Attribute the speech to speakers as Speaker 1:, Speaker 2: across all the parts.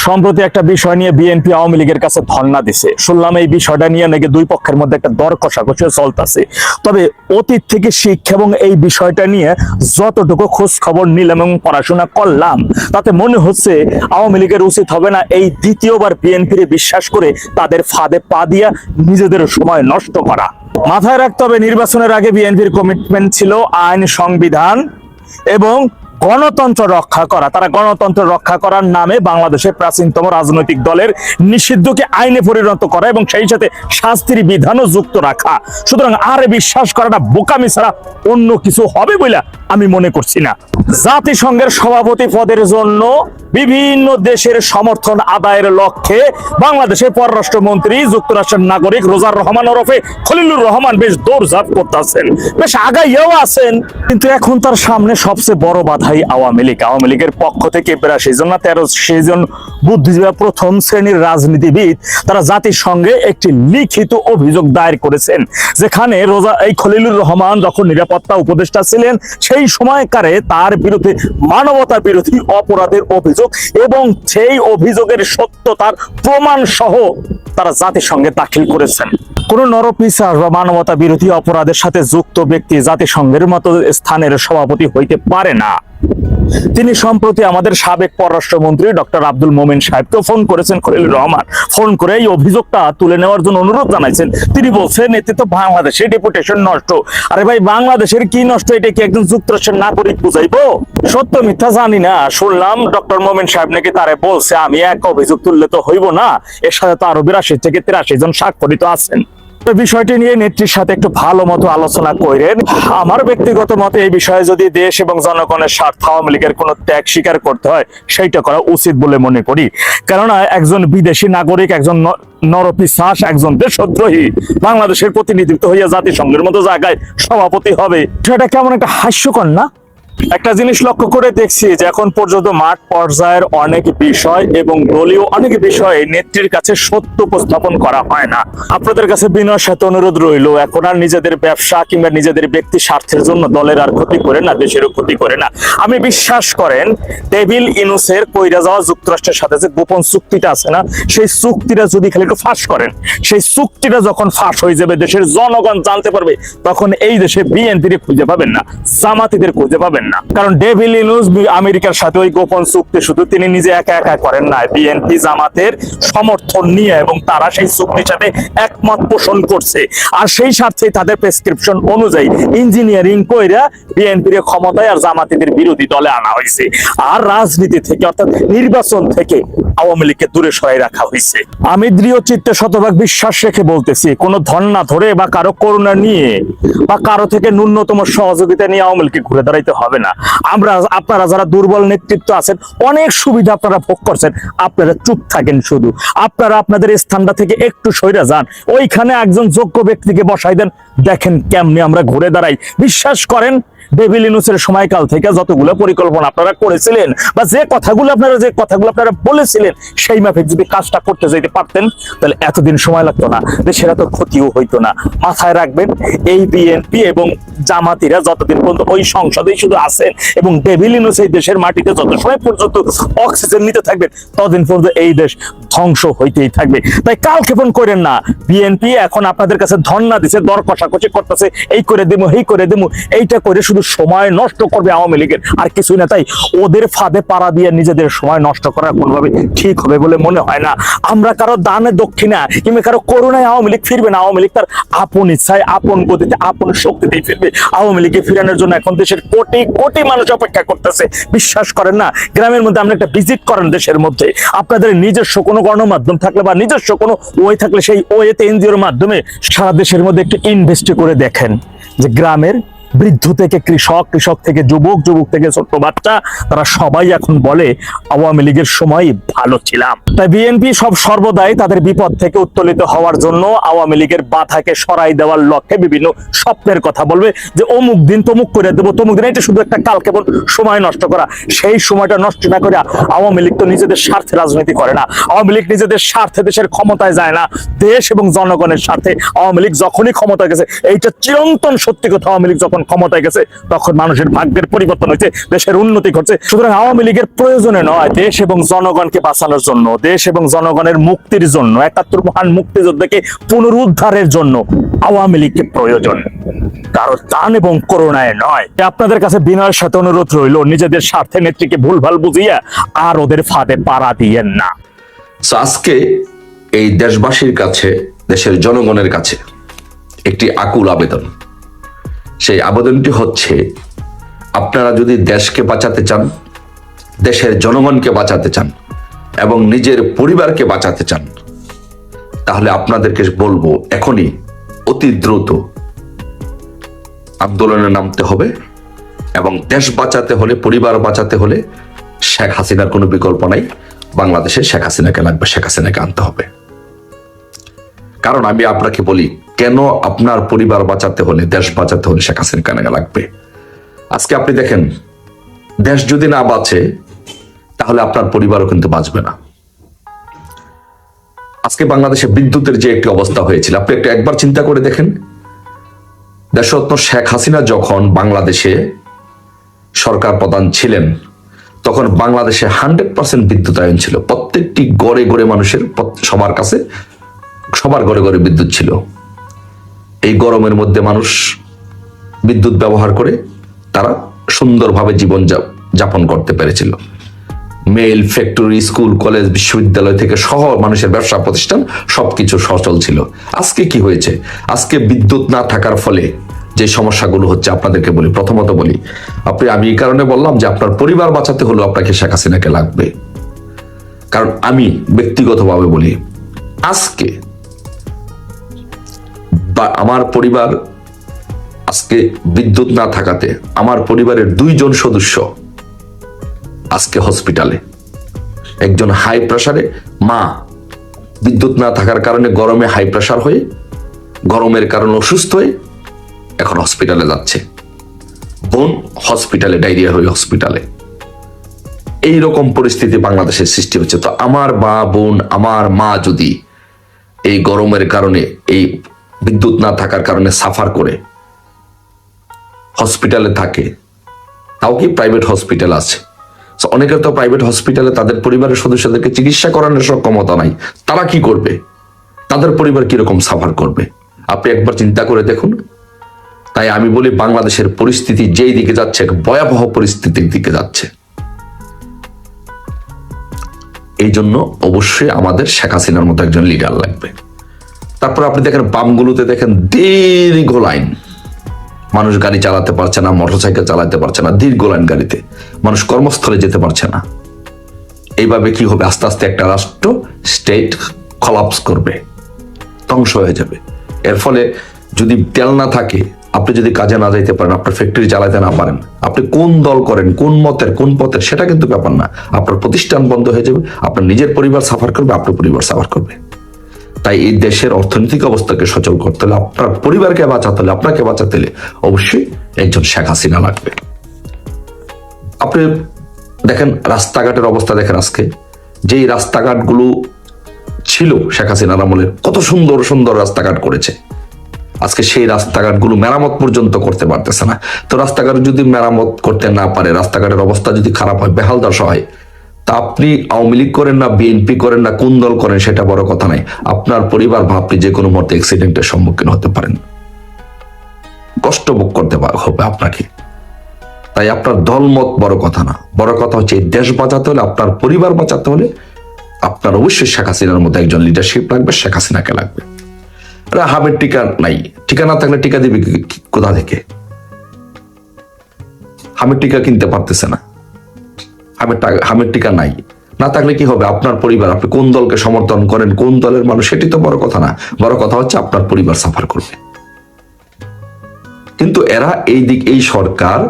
Speaker 1: সম্প্রতি একটা বিষয় নিয়ে বিএনপি আওয়ামী লীগের কাছে ধর্ণা দিছে। শুনলাম এই বিষয়টা নিয়ে নাকি দুই পক্ষের মধ্যে একটা দর কষাকষি চলতেছে। তবে অতীত থেকে শিক্ষা এবং এই বিষয়টা নিয়ে যতটুকু খোঁজ খবর নিলাম এবং পড়াশোনা করলাম, তাতে মনে হচ্ছে আওয়ামী লীগের উচিত হবে না এই দ্বিতীয়বার বিএনপির বিশ্বাস করে তাদের ফাঁদে পা দিয়া নিজেদের সময় নষ্ট করা। মাথায় রাখতে হবে, নির্বাচনের আগে বিএনপির কমিটমেন্ট ছিল আইন, সংবিধান এবং গণতন্ত্র রক্ষা করা। তারা গণতন্ত্র রক্ষা করার নামে বাংলাদেশের প্রাচীনতম রাজনৈতিক দলের নিষিদ্ধকে আইনে পরিণত করা এবং সেই সাথে শাস্তির বিধানও যুক্ত রাখা। সুতরাং আর বিশ্বাস করাটা বোকামি ছাড়া অন্য কিছু হবে বলে আমি মনে করছি না। জাতিসংঘের সভাপতি পদের জন্য বিভিন্ন দেশের সমর্থন আদায়ের লক্ষ্যে বাংলাদেশের পররাষ্ট্রমন্ত্রী যুক্তরাষ্ট্রের নাগরিক রোজার রহমান ওরফে খলিলুর রহমান বেশ দৌড়ঝাঁপ করতেছেন, বেশ আগাইয়াও আছেন। কিন্তু এখন তার সামনে সবচেয়ে বড় বাধাই আওয়ামী লীগ। আওয়ামী লীগের পক্ষ থেকে প্রায় 13 জন বুদ্ধিজীবী, প্রথম শ্রেণীর রাজনীতিবিদ, তারা জাতিসংঘে একটি লিখিত অভিযোগ দায়ের করেছেন, যেখানে এই খলিলুর রহমান যখন নিরাপত্তা উপদেষ্টা ছিলেন সেই সময়কারে তার বিরুদ্ধে মানবতা বিরোধী অপরাধের অভিযোগ এবং সেই অভিযোগের সত্যতার প্রমাণ সহ তারা জাতিসংঘে দাখিল করেছেন। কোন নরপিশাচ বা মানবতা বিরোধী অপরাধের সাথে যুক্ত ব্যক্তি জাতিসংঘের মতো স্থানের সভাপতি হইতে পারে না। তিনি সম্প্রতি আমাদের সাবেক পররাষ্ট্রমন্ত্রী ডক্টর আব্দুল মোমেন সাহেবকে ফোন করেছেন খলিলুর রহমান। ফোন করে এই অভিযোগটা তুলে নেওয়ার জন্য অনুরোধ জানাইছেন। তিনি বলছেন এতে তো বাংলাদেশের রেপুটেশন নষ্ট। আরে ভাই, বাংলাদেশের কি নষ্ট? এটা কি একজন যুক্তরাষ্ট্রের নাগরিক বুঝাইবো? সত্য মিথ্যা জানি না, শুনলাম ডক্টর মোমেন সাহেব নাকি তারে বলছে আমি এক অভিযোগ তুললে তো হইব না, এর সাথে তো আরো 82 থেকে 83 জন স্বাক্ষরিত আছেন। বিষয়টি নিয়ে নেত্রীর সাথে একটু ভালো মতো আলোচনা করেন। আমার ব্যক্তিগত মতে এই বিষয়ে যদি দেশ এবং জনগণের স্বার্থ আওয়ামী লীগের কোনো ত্যাগ স্বীকার করতে হয়, সেইটা করা উচিত বলে মনে করি। কেননা একজন বিদেশি নাগরিক, একজন নরপিশাচ, একজন দেশদ্রোহী বাংলাদেশের প্রতিনিধিত্ব হইয়া জাতিসংঘের মতো জায়গায় সভাপতি হবে, সেটা কেমন একটা হাস্যকর না? একটা জিনিস লক্ষ্য করে দেখছি যে এখন পর্যন্ত মাঠ পর্যায়ের অনেক বিষয় এবং দলীয় অনেক বিষয়ে নেত্রীর কাছে সত্য উপস্থাপন করা হয় না। আপনাদের কাছে বিনয়ের সাথে অনুরোধ রইল, এখন আর নিজেদের ব্যবসা কিংবা নিজেদের ব্যক্তি স্বার্থের জন্য দলের আর ক্ষতি করে না, দেশেরও ক্ষতি করে না। আমি বিশ্বাস করেন টেবিল ইনুসের কইরা যাওয়া যুক্তরাষ্ট্রের সাথে যে গোপন চুক্তিটা আছে না, সেই চুক্তিটা যদি খালি একটু ফাঁস করেন, সেই চুক্তিটা যখন ফাঁস হয়ে যাবে, দেশের জনগণ জানতে পারবে, তখন এই দেশে বিএনপির খুঁজে পাবেন না, জামাতিদের খুঁজে পাবেন না। কারণ ডেভিল ইনুস আমেরিকার সাথে ওই গোপন চুক্তি শুধু তিনি নিজে একা একা করেন না, বিএনপি জামাতের সমর্থন নিয়ে এবং তারা সেই চুক্তির সাথে একমত পোষণ করছে। আর সেই স্বার্থে তাদের প্রেসক্রিপশন অনুযায়ী ইঞ্জিনিয়ারিং কইরা বিএনপির ক্ষমতায় আর জামাতিদের বিরোধী দলে আনা হয়েছে। আর রাজনীতি থেকে অর্থাৎ নির্বাচন থেকে আওয়ামী লীগকে দূরে সরাই রাখা হয়েছে। আমি দৃঢ় চিত্তে শতভাগ বিশ্বাস রেখে বলতেছি, কোনো ধর্ণা ধরে বা কারো করুণা নিয়ে বা কারো থেকে ন্যূনতম সহযোগিতা নিয়ে আওয়ামী লীগকে ঘুরে দাঁড়াইতে হবে না। আপনারা যারা দুর্বল নেতৃত্ব আছেন, অনেক সুবিধা আপনারা ভোগ করছেন, আপনারা চুপ থাকেন। শুধু আপনারা আপনাদের স্থানটা থেকে একটু সইরা যান, ওইখানে একজন যোগ্য ব্যক্তিকে বসাই দেন, দেখেন কেমনে আমরা ঘুরে দাঁড়াই। বিশ্বাস করেন ডেভিল ইনুসের সময়কাল থেকে যতগুলো পরিকল্পনা আপনারা করেছিলেন বা যে কথাগুলো আপনারা বলেছিলেন, সেই মাফিক যদি কাজটা করতে যেতে পারতেন, তাহলে এতদিন সময় লাগতো না, দেশের এত ক্ষতিও হইতো না। মাথায় রাখবেন, এই বিএনপি এবং জামাতিরা যতদিন পর্যন্ত ওই সংসদেই শুধু আছেন এবং ডেভিল ইনুস এই দেশের মাটিতে যত সময় পর্যন্ত অক্সিজেন নিতে থাকবেন, ততদিন পর্যন্ত এই দেশ ধ্বংস হইতেই থাকবে। তাই কাল ক্ষেপণ করেন না। বিএনপি এখন আপনাদের কাছে ধর্ণা দিছে, দর কষাকষি করতেছে, এই করে দেবো, এই করে দেবো, এইটা করে শুধু সময় নষ্ট করবে আওয়ামী লীগের, আর কিছুই না। তাই ওদের ফাঁদে পাড়া দিয়ে নিজেদের সময় নষ্ট করা কোনোভাবে ঠিক হবে বলে মনে হয় না। আমরা কারো দানে দক্ষিণা কিংবা কারো করুণায় আওয়ামী লীগ ফিরবে না। আওয়ামী লীগ তার আপন ইচ্ছায়, আপন গতিতে, আপন শক্তিতেই ফিরবে। আওয়ামী লীগকে ফিরানোর জন্য এখন দেশের কোটি কোটি মানুষ অপেক্ষা করতেছে। বিশ্বাস করেন না, গ্রামের মধ্যে আমরা একটা ভিজিট করেন দেশের মধ্যে, আপনাদের নিজস্ব কোনো গণমাধ্যম থাকলে বা নিজস্ব কোনো ওয়ে থাকলে সেই ওয়েতে এনজিওর মাধ্যমে সারা দেশের মধ্যে একটু ইনভেস্ট করে দেখেন যে গ্রামের বৃদ্ধ থেকে কৃষক, কৃষক থেকে যুবক, যুবক থেকে ছোট্ট বাচ্চা, তারা সবাই এখন বলে আওয়ামী লীগের সময় ভালো ছিলাম। তাই বিএনপি সর্বদাই তাদের বিপদ থেকে উত্তোলিত হওয়ার জন্য আওয়ামী লীগের বাধাকে সরাই দেওয়ার লক্ষ্যে বিভিন্ন স্বপ্নের কথা বলবে যে অমুক দিন তমুক করে দেবো, তমুক দিন। এটা শুধু একটা কাল কেবল সময় নষ্ট করা। সেই সময়টা নষ্ট না করে আওয়ামী লীগ তো নিজেদের স্বার্থে রাজনীতি করে না। আওয়ামী লীগ নিজেদের স্বার্থে দেশের ক্ষমতায় যায় না, দেশ এবং জনগণের স্বার্থে আওয়ামী লীগ যখনই ক্ষমতায় গেছে, এইটা চিরন্তন সত্যি কথা, আওয়ামী লীগ যখন যখন ক্ষমতায় গেছে তখন মানুষের ভাগ্যের পরিবর্তন হয়েছে, দেশের উন্নতি ঘটছে। সুতরাং আওয়ামী লীগের প্রয়োজনে নয়, দেশ এবং জনগণকে বাঁচানোর জন্য, দেশ এবং জনগণের মুক্তির জন্য, ৭১ মহান মুক্তিযোদ্ধাকে পুনরুদ্ধারের জন্য আওয়ামী লীগকে প্রয়োজন, কারো দান এবং করুণায় নয়। আপনাদের কাছে বিনয়ের সাথে অনুরোধ রইল, নিজেদের স্বার্থে নেত্রীকে ভুলভাল বুঝিয়া আর ওদের ফাঁদে পাড়া দিয়েন না।
Speaker 2: আজকে এই দেশবাসীর কাছে, দেশের জনগণের কাছে একটি আকুল আবেদন। সেই আবেদনটি হচ্ছে, আপনারা যদি দেশকে বাঁচাতে চান, দেশের জনগণকে বাঁচাতে চান এবং নিজের পরিবারকে বাঁচাতে চান, তাহলে আপনাদেরকে বলবো এখনই অতি দ্রুত আন্দোলনে নামতে হবে এবং দেশ বাঁচাতে হলে, পরিবার বাঁচাতে হলে শেখ হাসিনার কোনো বিকল্প নাই। বাংলাদেশে শেখ হাসিনাকে লাগবে, শেখ হাসিনাকে আনতে হবে। কারণ আমি আপনাকে বলি, কেন আপনার পরিবার বাঁচাতে হলে, দেশ বাঁচাতে হলে শেখ হাসিনাকে লাগবে। আজকে আপনি দেখেন, দেশ যদি না বাঁচে তাহলে আপনার পরিবারও কিন্তু বাঁচবে না। আজকে বাংলাদেশে বিদ্যুতের যে একটি অবস্থা হয়েছিল, আপনি একবার চিন্তা করে দেখেন, দেশরত্ন শেখ হাসিনা যখন বাংলাদেশে সরকার প্রধান ছিলেন, তখন বাংলাদেশে 100% বিদ্যুতায়ন ছিল। প্রত্যেকটি গড়ে গড়ে মানুষের, সবার কাছে, সবার ঘরে ঘরে বিদ্যুৎ ছিল। এই গরমের মধ্যে মানুষ বিদ্যুৎ ব্যবহার করে তারা সুন্দরভাবে জীবন যাপন করতে পেরেছিল। মেল, ফ্যাক্টরি, স্কুল, কলেজ, বিশ্ববিদ্যালয় থেকে সহ মানুষের ব্যবসা প্রতিষ্ঠান সবকিছু সচল ছিল। আজকে কি হয়েছে? আজকে বিদ্যুৎ না থাকার ফলে যে সমস্যাগুলো হচ্ছে, আপনাদেরকে বলি, প্রথমত বলি, আমি এই কারণে বললাম যে আপনার পরিবার বাঁচাতে হলেও আপনাকে শেখ হাসিনাকে লাগবে। কারণ আমি ব্যক্তিগতভাবে বলি, আজকে আমার পরিবার, আজকে বিদ্যুৎ না থাকাতে আমার পরিবারের 2 জন সদস্য আজকে হসপিটালে। একজন হাই প্রেসারে, মা বিদ্যুৎ না থাকার কারণে গরমে হাই প্রেসার হয়ে, গরমের কারণে অসুস্থ হয়ে এখন হসপিটালে যাচ্ছে। বোন হসপিটালে, ডায়রিয়া হয়ে হসপিটালে। এইরকম পরিস্থিতি বাংলাদেশের সৃষ্টি হচ্ছে। তো আমার বোন, আমার মা যদি এই গরমের কারণে, এই বিদ্যুৎ না থাকার কারণে সাফার করে হসপিটালে থাকে, তাও কি প্রাইভেট হসপিটাল আছে। অনেকের তো প্রাইভেট হসপিটালে তাদের পরিবারের সদস্যদেরকে চিকিৎসা করানোর সক্ষমতা নাই। তারা কি করবে? তাদের পরিবার কিরকম সাফার করবে? আপনি একবার চিন্তা করে দেখুন। তাই আমি বলি, বাংলাদেশের পরিস্থিতি যেই দিকে যাচ্ছে, ভয়াবহ পরিস্থিতির দিকে যাচ্ছে। এই জন্য অবশ্যই আমাদের শেখ হাসিনার মতো একজন লিডার লাগবে। তারপর আপনি দেখেন, পাম্পগুলোতে দেখেন দীর্ঘ লাইন, মানুষ গাড়ি চালাতে পারছে না, মোটরসাইকেল চালাতে পারছে না, দীর্ঘ লাইন গাড়িতে, মানুষ কর্মস্থলে যেতে পারছে না। এইভাবে কি হবে? আস্তে আস্তে একটা রাষ্ট্র, স্টেট কলাপস করবে, ধ্বংস হয়ে যাবে। এর ফলে যদি তেল না থাকে, আপনি যদি কাজে না যাইতে পারেন, আপনার ফ্যাক্টরি চালাতে না পারেন, আপনি কোন দল করেন, কোন মতের, কোন পথের, সেটা কিন্তু ব্যাপার না। আপনার প্রতিষ্ঠান বন্ধ হয়ে যাবে, আপনার নিজের পরিবার সাফার করবে, আপনার পরিবার সাফার করবে। তাই এই দেশের অর্থনৈতিক অবস্থাকে সচল করতে হলে, আপনার পরিবারকে বাঁচাতে হলে, আপনাকে বাঁচাতে হলে অবশ্যই একজন শেখ হাসিনা লাগবে। আপনি দেখেন রাস্তাঘাটের অবস্থা, দেখেন আজকে যেই রাস্তাঘাটগুলো ছিল শেখ হাসিনার আমলে, কত সুন্দর সুন্দর রাস্তাঘাট করেছে, আজকে সেই রাস্তাঘাটগুলো মেরামত পর্যন্ত করতে পারতেছে না। তো রাস্তাঘাট যদি মেরামত করতে না পারে, রাস্তাঘাটের অবস্থা যদি খারাপ হয়, বেহাল দশা হয়, তা আপনি আওয়ামী লীগ করেন না, বিএনপি করেন না, কোন দল করেন, সেটা বড় কথা নাই। আপনার পরিবার আপনি যে কোনো মুহূর্তে অ্যাক্সিডেন্টের সম্মুখীন হতে পারেন, কষ্ট ভোগ করতে হবে আপনাকে। তাই আপনার দলমত বড় কথা না, বড় কথা হচ্ছে এই দেশ বাঁচাতে হলে, আপনার পরিবার বাঁচাতে হলে আপনার অবশ্যই শেখ হাসিনার মতো একজন লিডারশিপ লাগবে, শেখ হাসিনাকে লাগবে। হামের টিকা নাই, টিকা না থাকলে টিকা দিবে কোথা থেকে? হামের টিকা কিনতে পারতেছে না, হামের টিকা নাই, না থাকলে কি হবে? আপনার পরিবার, আপনি কোন দলকে সমর্থন করেন, কোন দলের মানুষ, সেটি তো বড় কথা না। বড় কথা হচ্ছে আপনার পরিবার সাফার করবে। কিন্তু এরা এই সরকার,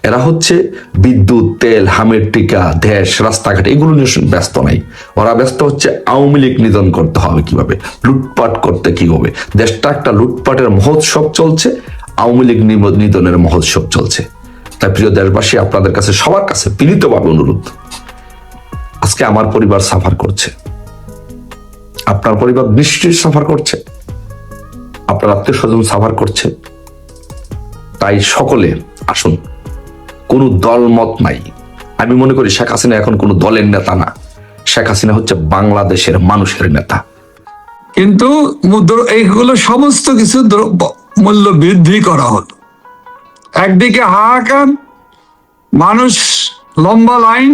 Speaker 2: এরা হচ্ছে বিদ্যুৎ, তেল, হামের টিকা, দেশ, রাস্তাঘাট, এগুলো নিয়ে ব্যস্ত নাই। ওরা ব্যস্ত হচ্ছে আওয়ামী লীগ নিধন করতে হবে কিভাবে, লুটপাট করতে কি হবে। দেশটা একটা লুটপাটের মহোৎসব চলছে, আওয়ামী লীগ নিধনের মহোৎসব চলছে। তাই প্রিয় দেশবাসী, আপনাদের কাছে, সবার কাছে বিনীতভাবে অনুরোধ, আজকে আমার পরিবার সাফার করছে, আপনার পরিবার নিশ্চয়ই সাফার করছে, আপনার আত্মীয় স্বজন সাফার করছে। তাই সকলে আসুন, কোনো দলমত নাই। আমি মনে করি শেখ হাসিনা এখন কোনো দলের নেতা না, শেখ হাসিনা হচ্ছে বাংলাদেশের মানুষের নেতা।
Speaker 3: কিন্তু এইগুলো সমস্ত কিছু মূল্য বৃদ্ধি করা হলো। একদিকে হাহাকার, মানুষ লম্বা লাইন,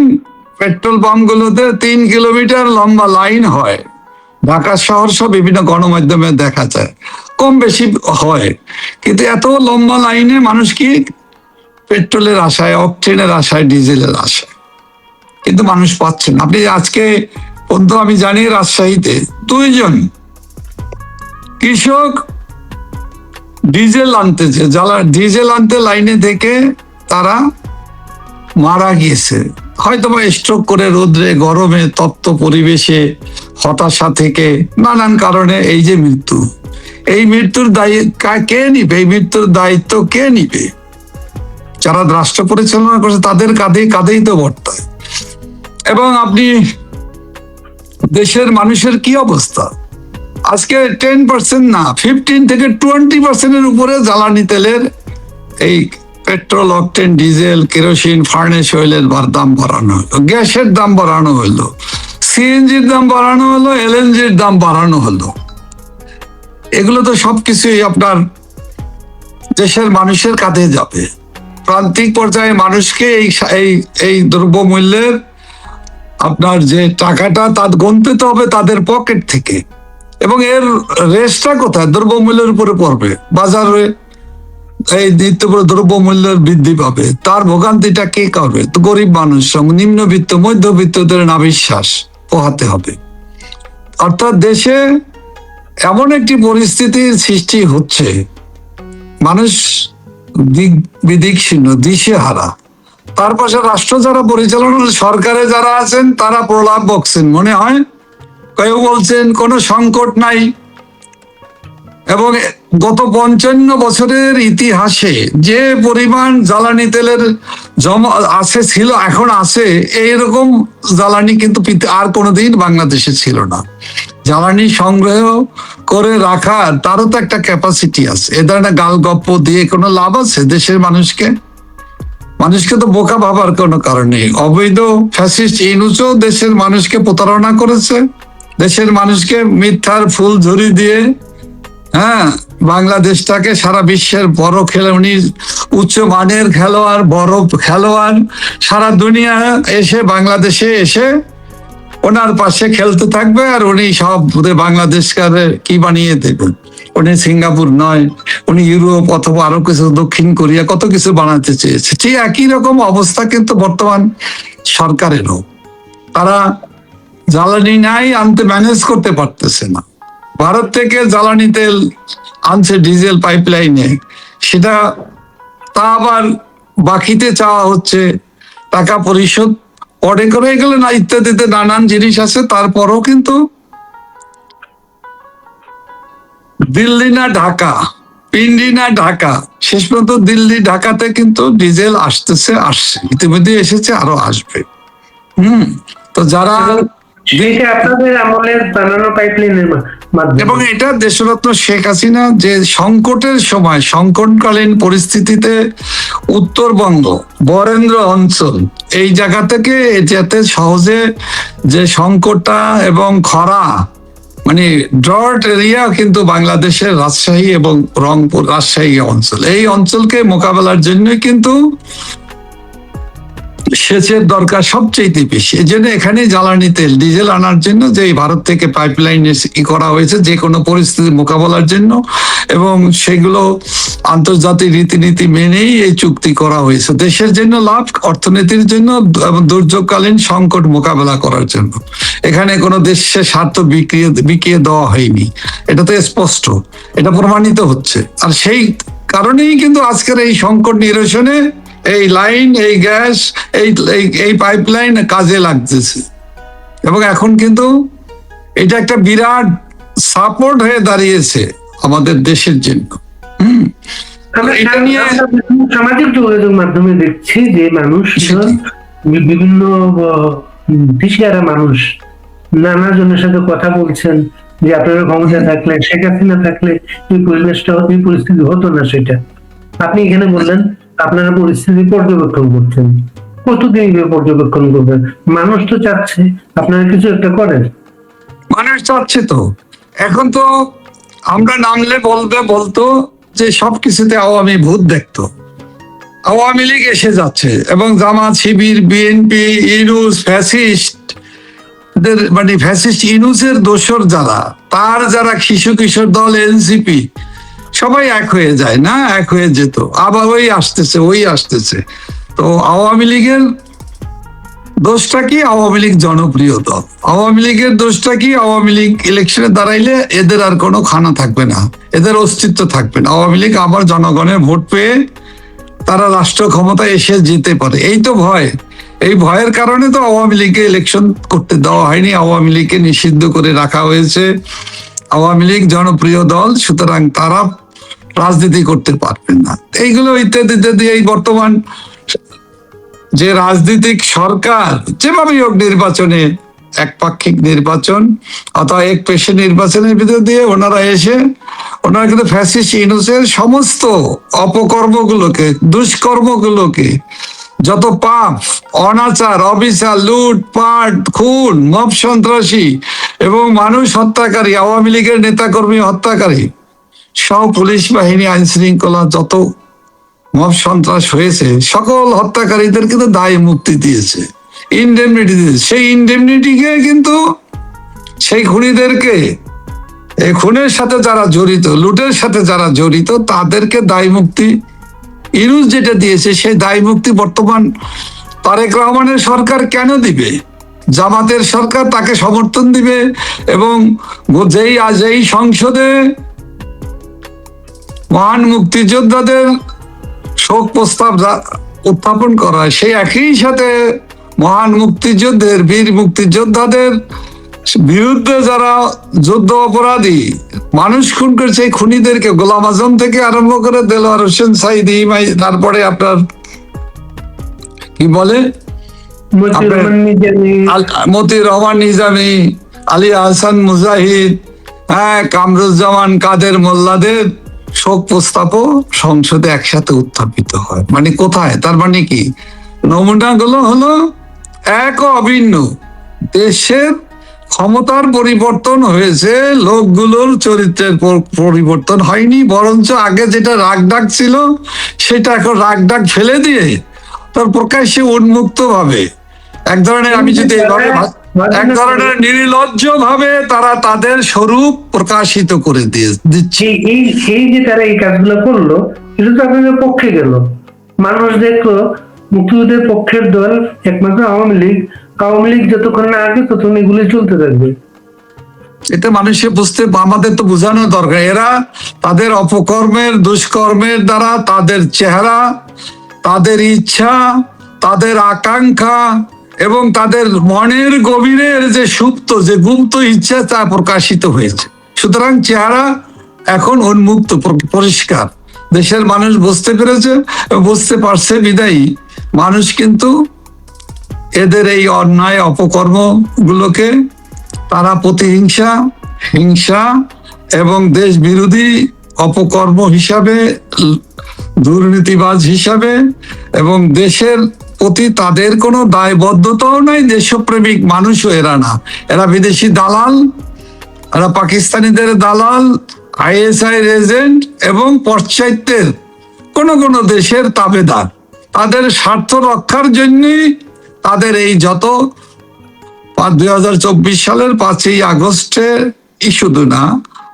Speaker 3: পেট্রোল পাম্পগুলোতে 3 কিলোমিটার লম্বা লাইন হয়। ঢাকা শহর সব বিভিন্ন গণমাধ্যমে দেখা যায়, কম বেশি হয়, কিন্তু এত লম্বা লাইনে মানুষ কি পেট্রোলের আশায়, অকটেনের আশায়, ডিজেলের আশায়, কিন্তু মানুষ পাচ্ছে না। আপনি আজকে পর্যন্ত আমি জানি রাজশাহীতে 2 জন কৃষক ডিজেল আনতেছে, ডিজেল আনতে লাইনে থেকে তারা মারা গিয়েছে, হয়তো বা স্ট্রোক করে, রোদ্রে গরমে তপ্ত পরিবেশে, হতাশা থেকে, নানান কারণে এই যে মৃত্যু, এই মৃত্যুর কে নিবে? এই মৃত্যুর দায়িত্ব কে নিবে? যারা রাষ্ট্র পরিচালনা করছে তাদের কাঁধেই তো বর্তায়। এবং আপনি দেশের মানুষের কি অবস্থা আজকে? 10% না, 15 থেকে 20% উপরে জ্বালানি তেলের, এই petrol, octane, diesel, kerosene, furnace অয়েলের দাম বাড়ানো হলো, গ্যাসের দাম বাড়ানো হলো, সিএনজির দাম বাড়ানো হলো, এলএনজির দাম বাড়ানো হলো। এগুলো তো সবকিছুই আপনার দেশের মানুষের কাঁধে যাবে। প্রান্তিক পর্যায়ে মানুষকে এই দ্রব্যমূল্যের আপনার যে টাকাটা তার গুনতে তো হবে তাদের পকেট থেকে। এবং এর রেসটা কোথায়? দ্রব্যমূল্যের উপরে পড়বে। বাজারে এই নিত্য দ্রব্যমূল্যের বৃদ্ধি পাবে, তার ভোগান্তিটা কে করবে? তো গরিব মানুষ, নিম্নবিত্ত, মধ্যবিত্তদের নাভিশ্বাস পোহাতে হবে। অর্থাৎ দেশে এমন একটি পরিস্থিতির সৃষ্টি হচ্ছে, মানুষ বিদিকশীর্ণ, দিশেহারা। তার পাশে রাষ্ট্র যারা পরিচালনা, সরকারে যারা আছেন তারা প্রলাপ বকছেন, মনে হয় কেউ বলছেন কোনো সংকট নাই। এবং গত 55 বছরের ইতিহাসে যে পরিমাণ জ্বালানি তেলের জমা আছে, ছিল, এখন আছে, এইরকম জ্বালানি কিন্তু আর কোনোদিন বাংলাদেশে ছিল না। জ্বালানি সংগ্রহ করে রাখার তারও তো একটা ক্যাপাসিটি আছে। এ ধরনের গাল গপ্প দিয়ে কোনো লাভ আছে? দেশের মানুষকে তো বোকা ভাবার কোনো কারণ নেই। অবৈধ ফ্যাসিস্ট ইউনূসও দেশের মানুষকে প্রতারণা করেছে, দেশের মানুষকে মিথ্যার ফুল ঝুরি দিয়ে, হ্যাঁ, বাংলাদেশটাকে সারা বিশ্বের বড় উনি উচ্চ মানের খেলোয়াড়, বড় খেলোয়াড়, সারা দুনিয়া এসে বাংলাদেশে এসে ওনার পাশে খেলতে থাকবে, আর উনি সব বাংলাদেশকে কি বানিয়ে দেবেন। উনি সিঙ্গাপুর নয়, উনি ইউরোপ অথবা আরো কিছু দক্ষিণ কোরিয়া কত কিছু বানাতে চেয়েছে। ঠিক একই রকম অবস্থা কিন্তু বর্তমান সরকারেরও। তারা জ্বালানি নাই, আনতে ম্যানেজ করতে পারতেছে না। ভারত থেকে জ্বালানি তেল আনছে ডিজেল পাইপলাইনে, সেটা তা আবার বাকিতে চাওয়া হচ্ছে, টাকা পরিশোধ পরে করে গেলে না, ইত্যাদিতে নানান জিনিস আছে। তারপরও কিন্তু দিল্লি না ঢাকা, পিন্ডি না ঢাকা, শেষ পর্যন্ত দিল্লি ঢাকাতে কিন্তু ডিজেল আসছে, ইতিমধ্যে এসেছে, আরো আসবে। তো যারা
Speaker 4: আপনাদের আমলের বানানো পাইপলাইনের মাধ্যমে,
Speaker 3: এবং এটা দেশরত্ন শেখ হাসিনা যে সংকটের সময়, সংকটকালীন পরিস্থিতিতে উত্তরবঙ্গ, বরেন্দ্র অঞ্চল, এই জায়গা থেকে যাতে সহজে যে সংকটটা এবং খরা, মানে ড্রট এরিয়া কিন্তু বাংলাদেশের রাজশাহী এবং রংপুর, রাজশাহী অঞ্চল, এই অঞ্চলকে মোকাবেলার জন্য কিন্তু সেচের দরকার সবচেয়ে বেশি। এই জন্য এখানে জ্বালানি তেল, ডিজেল আনার জন্য যে ভারত থেকে পাইপলাইন করা হয়েছে যে কোনো পরিস্থিতি মোকাবেলার জন্য, এবং সেগুলো আন্তর্জাতিক রীতিনীতি মেনেই এই চুক্তি করা হয়েছে দেশের জন্য লাভ, অর্থনীতির জন্য এবং দুর্যোগকালীন সংকট মোকাবেলা করার জন্য। এখানে কোনো দেশের স্বার্থ বিকিয়ে দেওয়া হয়নি, এটা তো স্পষ্ট, এটা প্রমাণিত হচ্ছে। আর সেই কারণেই কিন্তু আজকের এই সংকট নিরসনে এই লাইন, এই গ্যাস, এই পাইপলাইন কাজে লাগতেছে। এবং এখন কিন্তু এটা একটা বিরাট সাপোর্ট হয়ে দাঁড়িয়েছে আমাদের দেশের জন্য।
Speaker 4: এটা নিয়ে সামাজিক যোগাযোগ মাধ্যমে দেখছি যে মানুষ, বিভিন্ন দিশেহারা মানুষ নানা জনের সাথে কথা বলছেন যে আপনারা ক্ষমতা থাকলে, শেখ হাসিনা থাকলে এই পরিবেশটা, এই পরিস্থিতি হতো না। সেটা আপনি এখানে বললেন আপনারা পরিস্থিতি পর্যবেক্ষণ করছেন, কতদিন এভাবে পর্যবেক্ষণ করবেন? মানুষ তো চাচ্ছে আপনারা কিছু একটা করেন।
Speaker 3: মানুষ চাচ্ছে তো, এখন তো আমরা নামলে বলতো যে সবকিছুতে আওয়ামী ভূত দেখতো। আওয়ামী লীগ এসে যাচ্ছে এবং জামাত, শিবির, বিএনপি, ইউনূস, ফ্যাসিস্ট, মানে ফ্যাসিস্ট ইউনূসের দোসর যারা, তার যারা শিশু কিশোর দল, এনসিপি, সবাই এক হয়ে যায় না, এক হয়ে যেত, আবার ওই আসতেছে। তো আওয়ামী লীগের দোষটা কি? আওয়ামী লীগ জনপ্রিয় দল। আওয়ামী লীগের দোষটা কি? আওয়ামী লীগ ইলেকশনে দাঁড়াইলে এদের আর কোনো খানা থাকবে না, এদের অস্তিত্ব থাকবে না। আওয়ামী লীগ আবার জনগণের ভোট পেয়ে তারা রাষ্ট্র ক্ষমতায় এসে যেতে পারে, এই তো ভয়। এই ভয়ের কারণে তো আওয়ামী লীগকে ইলেকশন করতে দেওয়া হয়নি, আওয়ামী লীগকে নিষিদ্ধ করে রাখা হয়েছে। আওয়ামী লীগ জনপ্রিয় দল, সুতরাং তারা রাজনীতি করতে পারবেন না। এইগুলো ইত্যাদি ইত্যাদি, এই বর্তমান যে রাজনৈতিক সরকার যেভাবেই হোক নির্বাচনে, একপাক্ষিক নির্বাচন অথবা এক পেশে নির্বাচনের ভিতর দিয়ে ওনারা কিন্তু ফ্যাসিস্ট ইউনূসের সমস্ত অপকর্মগুলোকে, দুষ্কর্মগুলোকে, যত পাপ, অনাচার, অবিচার, লুটপাট, খুন, মব সন্ত্রাসী এবং মানুষ হত্যাকারী, আওয়ামী লীগের নেতাকর্মী হত্যাকারী সব পুলিশ বাহিনী, আইন শৃঙ্খলা, যত মব সন্ত্রাস হয়েছে সকল হত্যাকারীদের কিন্তু দায় মুক্তি দিয়েছে, ইনডেমনিটি দিয়েছে। সেই ইনডেমনিটিকে কিন্তু সেই খুনিদেরকে, এই খুনের সাথে যারা জড়িত, লুটের সাথে যারা জড়িত, তাদেরকে দায় মুক্তি ইউনূস যেটা দিয়েছে, সেই দায় মুক্তি বর্তমান তারেক রহমানের সরকার কেন দিবে? জামাতের সরকার তাকে সমর্থন দিবে এবং যেই সংসদে মহান মুক্তিযোদ্ধাদের শোক প্রস্তাব উত্থাপন করা হয়, সেই একই সাথে মহান মুক্তিযুদ্ধের, বীর মুক্তিযোদ্ধাদের বিরুদ্ধে যারা যুদ্ধ অপরাধী, মানুষ খুন করেছে, এই খুনিদেরকে, গোলাম আজম থেকে আরম্ভ করে দেলোয়ার হোসেন সাইদি, তারপরে আপনার কি বলে মতিউর রহমান নিজামী, আলী আহসান মুজাহিদ, কামরুজ্জামান, কাদের মোল্লাদের শোক প্রস্তাবও সংসদে একসাথে উত্থাপিত হয়। মানে কোথায়? তার মানে কি, নমুনাগুলো হলো এক ও অভিন্ন। দেশের ক্ষমতার পরিবর্তন হয়েছে, লোকগুলোর চরিত্রের পরিবর্তন হয়নি, বরঞ্চ আগে যেটা রাগ ডাক ছিল সেটা এখন রাগ ডাক ফেলে দিয়ে তার প্রকাশ্যে উন্মুক্ত ভাবে এক ধরনের, আমি যদি এক ধরনের নির্লজ্জ ভাবে তারা তাদের স্বরূপ প্রকাশিত করে দিচ্ছে।
Speaker 4: এই যে তারা এই কাজগুলো করলো, এটা তো আপনাদের পক্ষে গেল। মানুষ দেখলো মুক্তিযুদ্ধের পক্ষের দল একমাত্র আওয়ামী লীগ। আওয়ামী লীগ যতক্ষণ না আসবে ততক্ষণ এগুলি চলতে থাকবে।
Speaker 3: এটা মানুষের আমাদের তো বোঝানো দরকার। এরা তাদের অপকর্মের, দুষ্কর্মের দ্বারা তাদের চেহারা, তাদের ইচ্ছা, তাদের আকাঙ্ক্ষা এবং তাদের মনের গভীরের যে সুপ্ত, যে গুপ্ত ইচ্ছা, তা প্রকাশিত হয়েছে। সুতরাং চেহারা এখন উন্মুক্ত, পরিষ্কার। দেশের মানুষ বুঝতে পেরেছে, বুঝতে পারছে বিদায়ী মানুষ কিন্তু এদের এই অন্যায় অপকর্ম গুলোকে তারা প্রতিহিংসা, হিংসা এবং দেশ বিরোধী অপকর্ম হিসাবে, দুর্নীতিবাজ হিসাবে, এবং দেশের প্রতি তাদের কোনো দায়বদ্ধতাও নাই। দেশপ্রেমিক মানুষও এরা না, এরা বিদেশি দালাল, এরা পাকিস্তানিদের দালাল, ISI এজেন্ট এবং পশ্চাত্যের কোন দেশের তাবেদার। তাদের স্বার্থ রক্ষার জন্যই তাদের এই যত 2024 সালের 5ই আগস্টে শুধু না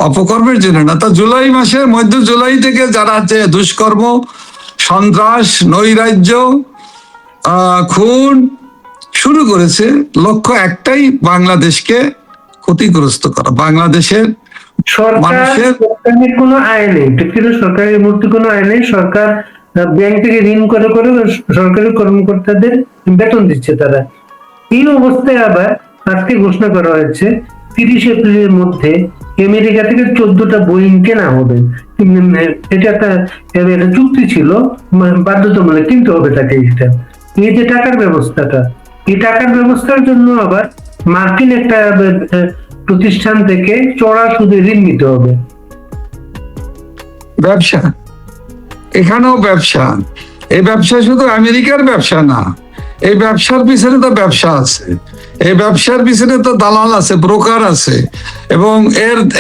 Speaker 3: অপকর্মের জন্য না, তা জুলাই মাসের মধ্য জুলাই থেকে যারা যে দুষ্কর্ম, সন্ত্রাস, নৈরাজ্য, খুন শুরু করেছে, লক্ষ্য একটাই, বাংলাদেশকে ক্ষতিগ্রস্ত করা। বাংলাদেশের
Speaker 4: সরকারের কোনো আয় নেই, সরকারের মূর্তি কোনো আয় নেই। সরকার ব্যাংক থেকে ঋণ করে করে সরকারি কর্মকর্তাদের বেতন দিচ্ছে তারা। এই অবস্থায় আবার আজকে ঘোষণা করা হয়েছে 30 এপ্রিলের মধ্যে আমেরিকা থেকে 14টা বোয়িং কেনা হবে। এটা একটা চুক্তি ছিল, বাধ্যতামূলক কিনতে হবে তাকে। এই যে টাকার ব্যবস্থাটা, এই টাকার ব্যবস্থার জন্য আবার মার্কিন একটা প্রতিষ্ঠান থেকে চড়া সুদে ঋণ নিতে হবে।
Speaker 3: ব্যবসা এখানেও ব্যবসা। এই ব্যবসা শুধু আমেরিকার ব্যবসা না, এই ব্যবসার পিছনে তো ব্যবসা আছে, এই ব্যবসার পিছনে তো দালাল আছে, ব্রোকার আছে, এবং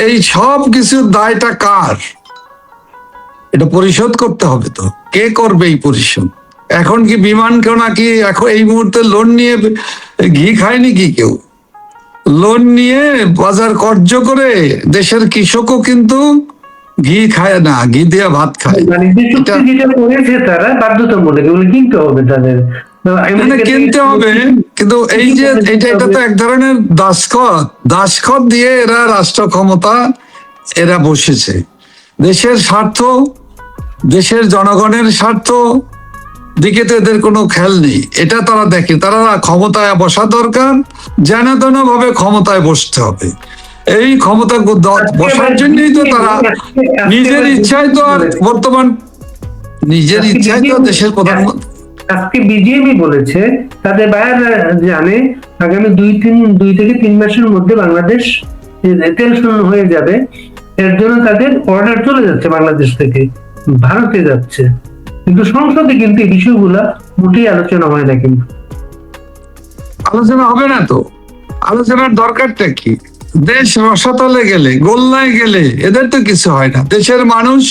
Speaker 3: এই সব কিছুর দায়টা কার? এটা পরিশোধ করতে হবে। তো কে করবে এই পরিশোধ? এখন কি বিমান কেউ নাকি এখন এই মুহূর্তে লোন নিয়ে ঘি খায়নি কি কেউ? লোন নিয়ে বাজার কর্য করে দেশের কৃষকও কিন্তু ঘি খায় না, ঘি দিয়ে ভাত খায়।
Speaker 4: বাণিজ্য চুক্তি যেটা করেছে তারা বাধ্যতামূলক, এগুলো কিনতে হবে তাদের,
Speaker 3: কিনতে হবে। কিন্তু এই যে এটা তো এক ধরনের দাসখত দিয়ে এরা রাষ্ট্র ক্ষমতা এরা বসেছে। দেশের স্বার্থ, দেশের জনগণের স্বার্থ দিকে তো এদের কোনো খেয়াল নেই। এটা তারা দেখে, তারা ক্ষমতায় বসা দরকার, যেন তেন ভাবে ক্ষমতায় বসতে হবে। এই ক্ষমতা বসার জন্যই তো তারা নিজের ইচ্ছায় তো আর বর্তমান নিজের ইচ্ছায় তো দেশের প্রধানমন্ত্রী।
Speaker 4: আজকে বিজেপি বলেছে তাদের বাইরে জানে আগামী 2 থেকে 3 মাসের মধ্যে বাংলাদেশ তেল শূন্য হয়ে যাবে। এর জন্য তাদের অর্ডার চলে যাচ্ছে, বাংলাদেশ থেকে ভারতে যাচ্ছে, কিন্তু সংসদে কিন্তু এই বিষয়গুলা মোটেই আলোচনা হয় না। কিন্তু
Speaker 3: আলোচনা হবে না তো, আলোচনার দরকারটা কি? দেশ রসাতলে গেলে, গোল্লায় গেলে এদের তো কিছু হয় না। দেশের মানুষ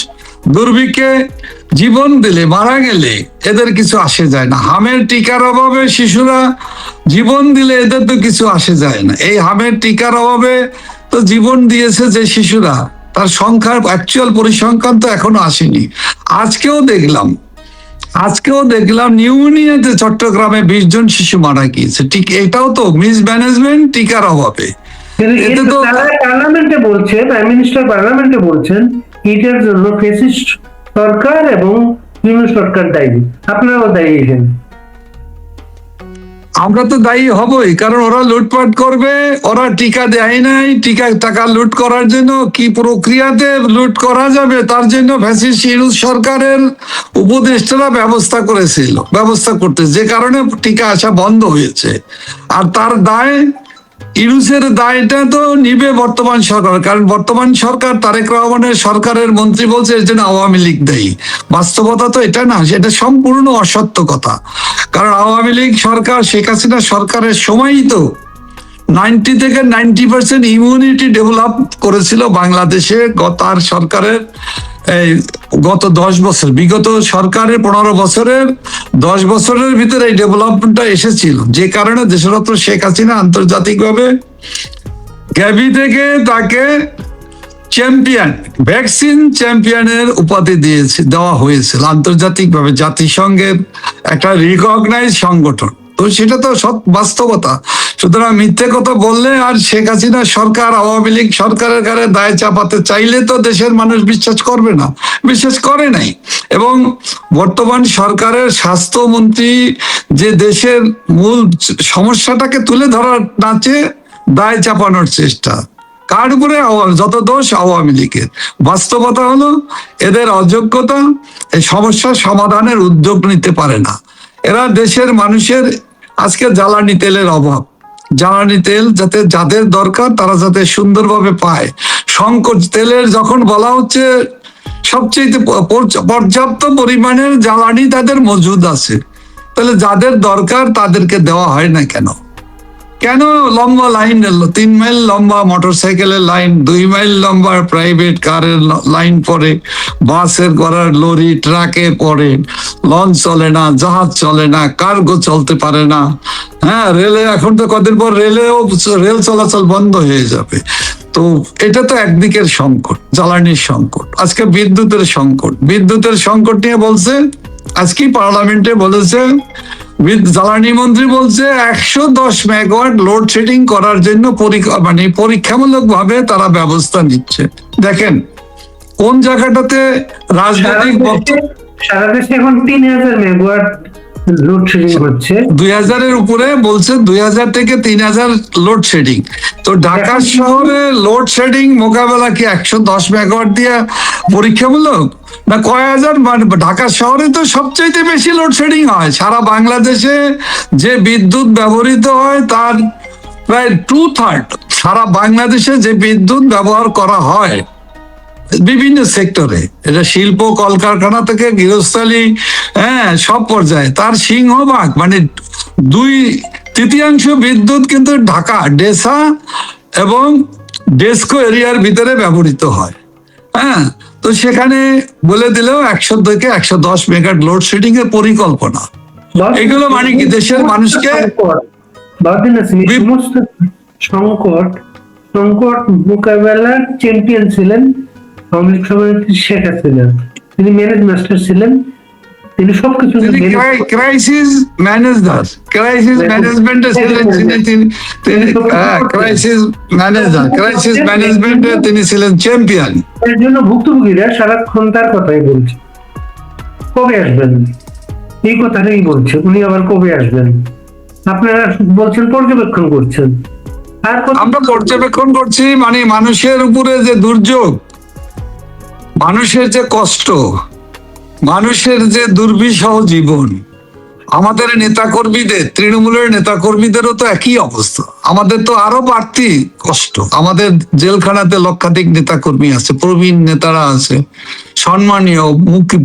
Speaker 3: দুর্ভিক্ষে জীবন দিলে, মারা গেলে এদের কিছু আসে যায় না। হামের টিকার অভাবে শিশুরা জীবন দিলে এদের তো কিছু আসে যায় না। এই হামের টিকার অভাবে তো জীবন দিয়েছে যে শিশুরা, তার সংখ্যার অ্যাকচুয়াল পরিসংখ্যান তো এখনো আসেনি। আজকেও দেখলাম নিউমোনিয়াতে চট্টগ্রামে 20 জন শিশু মারা গিয়েছে। ঠিক এটাও তো মিসম্যানেজমেন্ট, টিকার অভাবে।
Speaker 4: এতে তো পার্লামেন্টে বলছে, প্রাইম মিনিস্টার পার্লামেন্টে বলছেন এটার জন্য ফ্যাসিস্ট সরকার এবং ইউনিয়ন সরকার দায়ী, আপনারাও দায়ী এখানে।
Speaker 3: আমরা তো দায়ী হবই, কারণ ওরা লুটপাট করবে, ওরা টিকা দেয় নাই, টাকা লুট করার জন্য কি প্রক্রিয়াতে লুট করা যাবে তার জন্য ফ্যাসিস্ট ইউনিয়ন সরকারের উপদেষ্টারা ব্যবস্থা করতে, যে কারণে টিকা আসা বন্ধ হয়েছে। আর তার দায়, ইউনুসের দায়টা তো নিবে বর্তমান সরকার, কারণ বর্তমান সরকার তারেক রহমানের সরকারের মন্ত্রী বলছে এর জন্য আওয়ামী লীগ দায়ী। বাস্তবতা তো এটা না, সেটা সম্পূর্ণ অসত্য কথা। কারণ আওয়ামী লীগ সরকার, শেখ হাসিনা সরকারের সময়ই তো 90 থেকে 90% ইমিউনিটি ডেভেলপ করেছিল বাংলাদেশে তার সরকারের এই গত 10 বছর, বিগত সরকারের 15 বছরের 10 বছরের ভিতরে এই ডেভেলপমেন্টটা এসেছিল, যে কারণে দেশরত্ন শেখ হাসিনা আন্তর্জাতিকভাবে গ্যাভি থেকে তাকে চ্যাম্পিয়ন, ভ্যাকসিন চ্যাম্পিয়নের উপাধি দেওয়া হয়েছিল আন্তর্জাতিকভাবে, জাতিসংঘের একটা রিকগনাইজ সংগঠন। তো সেটা তো বাস্তবতা। সুতরাং মিথ্যে কথা বললে আর শেখ হাসিনা সরকার, আওয়ামী লীগ সরকারের গায়ে দায় চাপাতে চাইলে তো দেশের মানুষ বিশ্বাস করবে না, বিশ্বাস করে নাই। এবং বর্তমান সরকারের স্বাস্থ্যমন্ত্রী যে দেশের মূল সমস্যাটাকে তুলে ধরার নাচে দায় চাপানোর চেষ্টা, কার উপরে? যত দোষ আওয়ামী লীগের। বাস্তবতা হলো এদের অযোগ্যতা, এই সমস্যার সমাধানের উদ্যোগ নিতে পারে না এরা। দেশের মানুষের আজকে জ্বালানি তেলের অভাব, জ্বালানি তেল যাতে যাদের দরকার তারা যাতে সুন্দরভাবে পায়। সংকট তেলের যখন বলা হচ্ছে সবচেয়ে পর্যাপ্ত পরিমাণের জ্বালানি তাদের মজুদ আছে, তাহলে যাদের দরকার তাদেরকে দেওয়া হয় না কেন? কেন লম্বা লাইন, 3 মাইল লম্বা মোটরসাইকেলের লাইন, 2 মাইল লম্বা প্রাইভেট কারের লাইন পড়ে, বাসের করার, লরি ট্রাকে পড়ে, লঞ্চ চলে না, জাহাজ চলে না, কার্গো চলতে পারে না। হ্যাঁ, রেলে এখন তো কদিন পর রেল চলাচল বন্ধ হয়ে যাবে। তো এটা তো একদিকের সংকট, জ্বালানির সংকট। আজকে বিদ্যুতের সংকট নিয়ে বলছে, আজকে পার্লামেন্টে বলেছে জ্বালানি মন্ত্রী বলছে 110 মেগাওয়াট লোডশেডিং করার জন্য পরীক্ষামূলক ভাবে তারা ব্যবস্থা নিচ্ছে। দেখেন কোন জায়গাটাতে রাজনৈতিক
Speaker 4: সারা দেশে এখন 3000 মেগাওয়াট লোডশেডিং হচ্ছে,
Speaker 3: 2000-এর উপরে বলছে, 2000 থেকে 3000 লোডশেডিং। তো ঢাকা শহরে লোডশেডিং মোকাবেলা কি 110 মেগাওয়াট দিয়ে পরীক্ষামূলক না কয় হাজার? ঢাকা শহরে তো সবচেয়ে বেশি লোডশেডিং হয়। সারা বাংলাদেশে যে বিদ্যুৎ ব্যবহৃত হয় তার প্রায় 2/3 সারা বাংলাদেশে যে বিদ্যুৎ ব্যবহার করা হয় বিভিন্ন সেক্টরে, এটা শিল্প কলকারখানা থেকে গৃহস্থালী, হ্যাঁ, সব পর্যায়ে তার সিংহভাগ মানে 2/3 বিদ্যুৎ কিন্তু ঢাকা ডেসা এবং ডেস্কো এরিয়ার ভিতরে ব্যবহৃত হয়। হ্যাঁ, তো সেখানে বলে দিলেও 100 থেকে 110 মেগাওয়াট লোডশেডিং এর পরিকল্পনা। এগুলো মানে কি দেশের মানুষকে
Speaker 4: সমস্ত সংকট মোকাবেলার চ্যাম্পিয়ন ছিলেন আওয়ামী লীগ সভানেত্রী শেখ হাসিনা। তিনি ম্যানেজ মাস্টার ছিলেন, তিনি সবকিছু
Speaker 3: ক্রাইসিস ম্যানেজার, ক্রাইসিস ম্যানেজমেন্টে ছিলেন ক্রাইসিস ম্যানেজমেন্টে তিনি ছিলেন চ্যাম্পিয়ন।
Speaker 4: এর জন্য ভুক্তভোগীরা সারাক্ষণ তার কথাই বলছে, কবে আসবেন এই কথাটাই বলছে, উনি আবার কবে আসবেন। আপনারা বলছেন পর্যবেক্ষণ করছেন, আর
Speaker 3: আমরা পর্যবেক্ষণ করছি মানে মানুষের উপরে যে দুর্যোগ, মানুষের যে কষ্ট, মানুষের যে দুর্বিষহ জীবন, আমাদের নেতাকর্মীদের, তৃণমূলের নেতাকর্মীদেরও তো একই অবস্থা, আমাদের তো আরো বাড়তি কষ্ট। আমাদের জেলখানাতে লক্ষাধিক নেতাকর্মী আছে, প্রবীণ নেতারা আছে, সম্মানীয়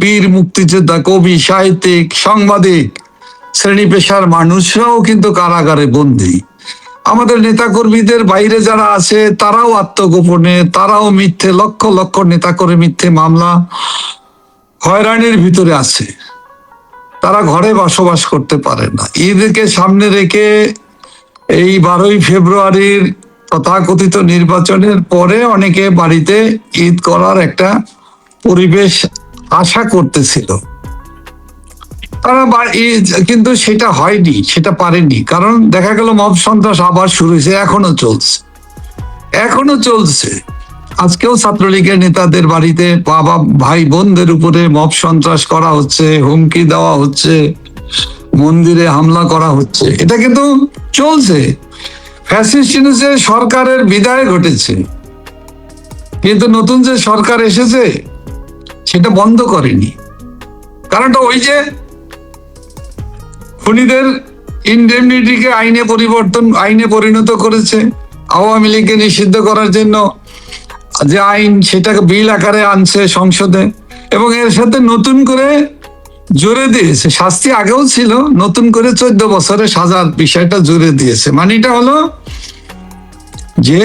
Speaker 3: বীর মুক্তিযোদ্ধা, কবি, সাহিত্যিক, সাংবাদিক, শ্রেণী পেশার মানুষরাও কিন্তু কারাগারে বন্দী। আমাদের নেতাকর্মীদের বাইরে যারা আছে তারাও আত্মগোপনে, তারাও মিথ্যে, লক্ষ লক্ষ নেতা করে মিথ্যে মামলা, হয়রানির ভিতরে আছে, তারা ঘরে বসবাস করতে পারে না। ঈদকে সামনে রেখে এই 12ই ফেব্রুয়ারির তথাকথিত নির্বাচনের পরে অনেকে বাড়িতে ঈদ করার একটা পরিবেশ আশা করতেছিল, তারা কিন্তু সেটা হয়নি, সেটা পারেনি। কারণ দেখা গেল মব সন্ত্রাস আবার শুরু হয়েছে, এখনো চলছে। আজকেও ছাত্রলীগের নেতাদের বাড়িতে বাবা ভাই বোনদের উপরে মব সন্ত্রাস করা হচ্ছে, হুমকি দেওয়া হচ্ছে, মন্দিরে হামলা করা হচ্ছে, এটা কিন্তু চলছে। ফ্যাসিস্ট সরকারের বিদায় ঘটেছে, কিন্তু নতুন যে সরকার এসেছে সেটা বন্ধ করেনি। কারণটা ওই যে খুনিদের ইনডেমনিটিকে আইনে পরিণত করেছে, আওয়ামী লীগকে নিষিদ্ধ করার জন্য যে আইন, সেটাকে বিল আকারে আনছে সংসদে, এবং এর সাথে নতুন করে জোরে দিয়েছে, শাস্তি আগেও ছিল, নতুন করে 14 বছরের সাজার বিষয়টা জোরে দিয়েছে। মানে এটা হলো যে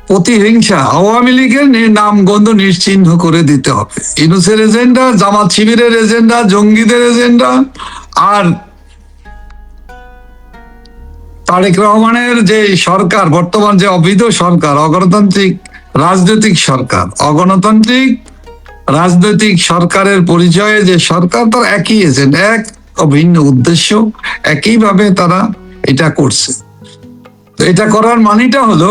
Speaker 3: প্রতিহিংসা, আওয়ামী লীগের নাম গন্ধ নিশ্চিহ্ন করে দিতে হবে। ইউনূসের এজেন্ডা, জামাত শিবিরের এজেন্ডা, জঙ্গিদের এজেন্ডা, আর তারেক রহমানের যে সরকার, বর্তমান যে অবৈধ সরকার, অগণতান্ত্রিক রাজনৈতিক সরকার, অগণতান্ত্রিক রাজনৈতিক সরকারের পরিচয়ে যে সরকার, তার একই এজেন্ট, এক অভিন্ন উদ্দেশ্য, একইভাবে তারা এটা করছে। তো এটা করার মানেটা হলো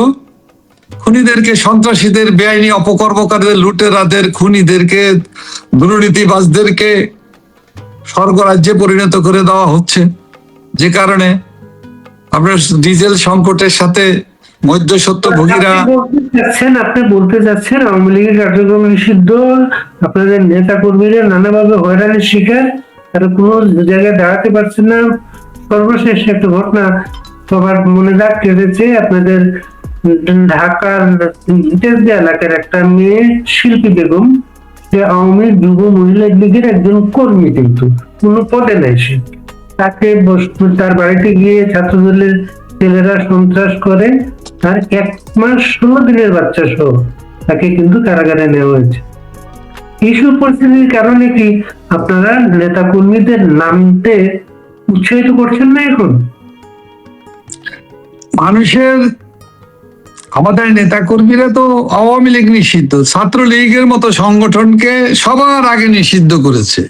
Speaker 3: খুনিদেরকে, সন্ত্রাসীদের, বেআইনি অপকর্মকারীদের, লুটেরাদের, খুনিদেরকে, দুর্নীতিবাজদেরকে স্বর্গরাজ্যে পরিণত করে দেওয়া হচ্ছে। যে কারণে আপনার ডিজেল সংকটের সাথে মধ্যস্বত্বভোগীরা,
Speaker 4: আপনি বলতে চাচ্ছেন আওয়ামী লীগের কার্যক্রম নিষিদ্ধ, আপনাদের নেতা কর্মীরা নানাভাবে হয়রানির শিকার, তারা কোনো জায়গায় দাঁড়াতে পারছেন না। সর্বশেষ একটা ঘটনা সবার মনে দাগ কেটেছে, আপনাদের ঢাকার এলাকার একটা মেয়ে শিল্পী বেগম, সে আওয়ামী যুব মহিলা লীগের একজন কর্মী, কিন্তু কোনো পদে নাই সে। তাকে তার বাড়িতে গিয়ে ছাত্রদলের ছেলেরা সন্ত্রাস করে, তার 1 মাস 16 দিনের বাচ্চা সহ তাকে কিন্তু কারাগারে নেওয়া হয়েছে। এইসব পরিস্থিতির কারণে কি আপনারা নেতা কর্মীদের নামতে উৎসাহিত করছেন না? এখন
Speaker 3: আমাদের নেতা কর্মীরা তো আওয়ামী লীগ নিষিদ্ধ, ছাত্রলীগের মতো সংগঠনকে সবার আগে নিষিদ্ধ করেছে,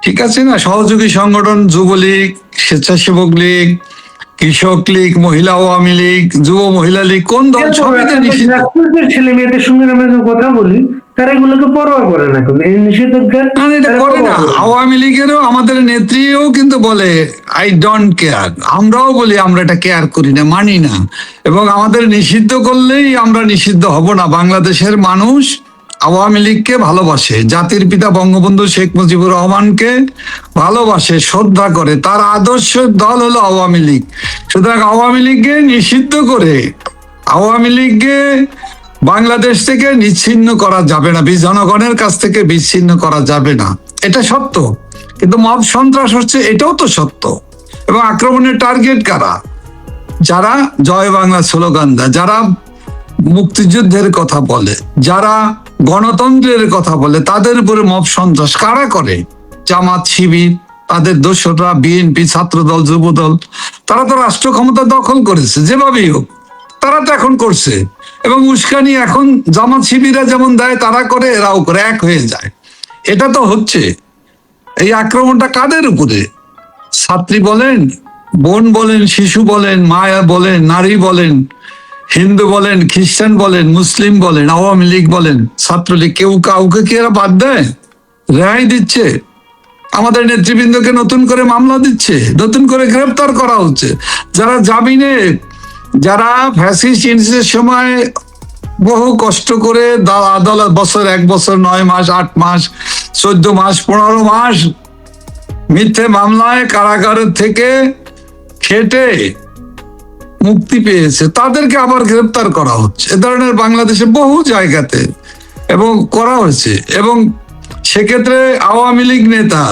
Speaker 3: ঠিক আছে না? সহযোগী সংগঠন, যুবলীগ, স্বেচ্ছাসেবক লীগ, কৃষক লীগ, মহিলা আওয়ামী লীগ, যুব মহিলা লীগ, কোন দল, সবই নিষিদ্ধ।
Speaker 4: ছেলে মেয়েদের সঙ্গে আমরা কথা বলি, তারা এগুলোকে পরোয়া করে না, এই নিষেধাজ্ঞা
Speaker 3: করে না। আওয়ামী লীগেরও আমাদের নেত্রীও কিন্তু বলে আই ডোন্ট কেয়ার, আমরাও বলি আমরা এটা কেয়ার করি না, মানি না, এবং আমাদের নিষিদ্ধ করলেই আমরা নিষিদ্ধ হব না। বাংলাদেশের মানুষ আওয়ামী লীগকে ভালোবাসে, জাতির পিতা বঙ্গবন্ধু শেখ মুজিবুর রহমানকে ভালোবাসে, শ্রদ্ধা করে, তার আদর্শ দল হলো আওয়ামী লীগ। সুতরাং আওয়ামী লীগকে নিষিদ্ধ করে, আওয়ামী লীগকে বাংলাদেশ থেকে নিচ্ছিন্ন করা যাবে না, জনগণের কাছ থেকে বিচ্ছিন্ন করা যাবে না, এটা সত্য। কিন্তু মব সন্ত্রাস হচ্ছে, এটাও তো সত্য। এবং আক্রমণের টার্গেট কারা? যারা জয় বাংলা স্লোগান দেয়, যারা মুক্তিযুদ্ধের কথা বলে, যারা গণতন্ত্রের কথা বলে, তাদের উপরে মব সন্ত্রাস কারা করে? জামাত, শিবির, তাদের দোসররা, বিএনপি, ছাত্রদল, যুবদল, তারা তো রাষ্ট্র ক্ষমতা দখল করেছে যেভাবেই হোক, তারা তো এখন করছে। এবং উস্কানি এখন জামাত শিবিরা যেমন দেয় তারা করে, এরাও করে, এক হয়ে যায়। এটা তো হচ্ছে। এই আক্রমণটা কাদের উপরে? ছাত্রী বলেন, বোন বলেন, শিশু বলেন, মায়া বলেন, নারী বলেন, হিন্দু বলেন, খ্রিস্টান বলেন, মুসলিম বলেন, আওয়ামী লীগ বলেন, ছাত্রলীগ, কেউ কাউকে কি এরা বাদ দেয়? রেহাই দিচ্ছে। আমাদের নেতৃবৃন্দকে নতুন করে মামলা দিচ্ছে, নতুন করে গ্রেফতার করা হচ্ছে। যারা জামিনে, যারা ফ্যাসিস্ট ইনসিডেন্টের সময় বহু কষ্ট করে আদালত বছর, 1 বছর 9 মাস, 8 মাস, 14 মাস, 15 মাস মিথ্যে মামলায় কারাগারের থেকে খেটে মুক্তি পেয়েছে, তাদেরকে আবার গ্রেফতার করা হচ্ছে। এ ধরনের বাংলাদেশে বহু জায়গাতে এবং করা হয়েছে। এবং সেক্ষেত্রে আওয়ামী লীগ নেতা,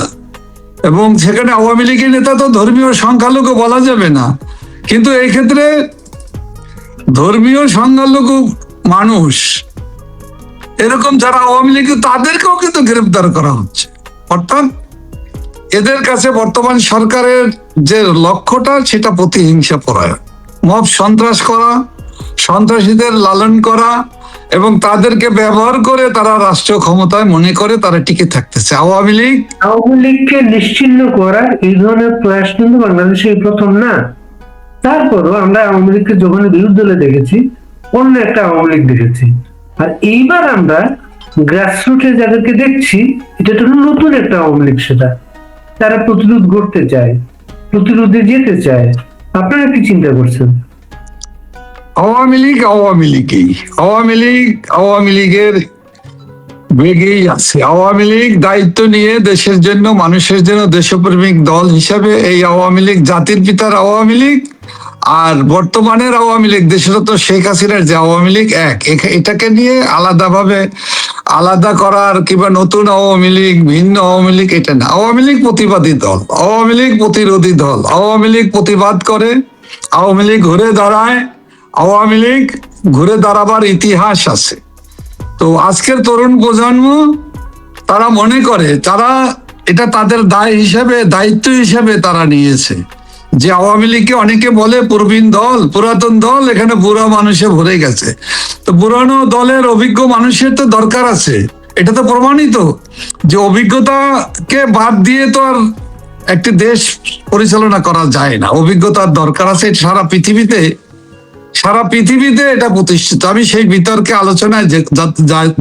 Speaker 3: এবং সেখানে আওয়ামী লীগের নেতা তো ধর্মীয় সংখ্যালঘু বলা যাবে না, কিন্তু এই ক্ষেত্রে ধর্মীয় সংখ্যালঘু মানুষ এরকম যারা আওয়ামী লীগ, তাদেরকেও কিন্তু গ্রেফতার করা হচ্ছে। অর্থাৎ এদের কাছে বর্তমান সরকারের যে লক্ষ্যটা, সেটা প্রতিহিংসা পরায়ণ, মব সন্ত্রাস করা, সন্ত্রাসীদের লালন করা, এবং তাদেরকে ব্যবহার করে তারা রাষ্ট্র ক্ষমতায় মনে করে তারা টিকে থাকতেছে। আওয়ামী
Speaker 4: লীগকে নিশ্চিহ্ন করার এই ধরনের প্রয়াস কিন্তু বাংলাদেশে প্রথম না। তারপরও আমরা আওয়ামী লীগকে যখন বিরোধী দলে দেখেছি, অন্য একটা আওয়ামী লীগ দেখেছি। আর এইবার আমরা গ্রাসরুটে যাদেরকে দেখছি, এটা তো নতুন একটা আওয়ামী লীগ। সেটা তারা প্রতিরোধ করতে চায়, প্রতিরোধে যেতে চায়। আপনারা কি চিন্তা করছেন?
Speaker 3: আওয়ামী লীগ আওয়ামী লীগের বেগেই আছে। আওয়ামী লীগ দায়িত্ব নিয়ে দেশের জন্য, মানুষের জন্য দেশপ্রেমিক দল হিসাবে এই আওয়ামী লীগ, জাতির পিতার আওয়ামী লীগ আর বর্তমানের আওয়ামী লীগ, দেশরত শেখ হাসিনার যে আওয়ামী লীগ এক, এটাকে নিয়ে আলাদাভাবে আলাদা করার কিংবা নতুন আওয়ামী লীগ, ভিন্ন আওয়ামী লীগ, এটা না। আওয়ামী লীগ প্রতিবাদী দল, আওয়ামী লীগ প্রতিরোধী দল, আওয়ামী লীগ প্রতিবাদ করে, আওয়ামী লীগ ঘুরে দাঁড়ায়, আওয়ামী লীগ ঘুরে দাঁড়াবার ইতিহাস আছে। তো আজকের তরুণ প্রজন্ম তারা মনে করে, তারা এটা তাদের দায়িত্ব হিসেবে তারা নিয়েছে যে আওয়ামী লীগকে অনেকে বলে প্রবীণ দল, পুরাতন দল, এখানে বুড়া মানুষে ভরে গেছে। তো পুরানো দলের অভিজ্ঞ মানুষের তো দরকার আছে। এটা তো প্রমাণিত যে অভিজ্ঞতাকে বাদ দিয়ে তো আর একটি দেশ পরিচালনা করা যায় না। অভিজ্ঞতার দরকার আছে। সারা পৃথিবীতে এটা প্রতিষ্ঠিত। আমি সেই বিতর্কে আলোচনায়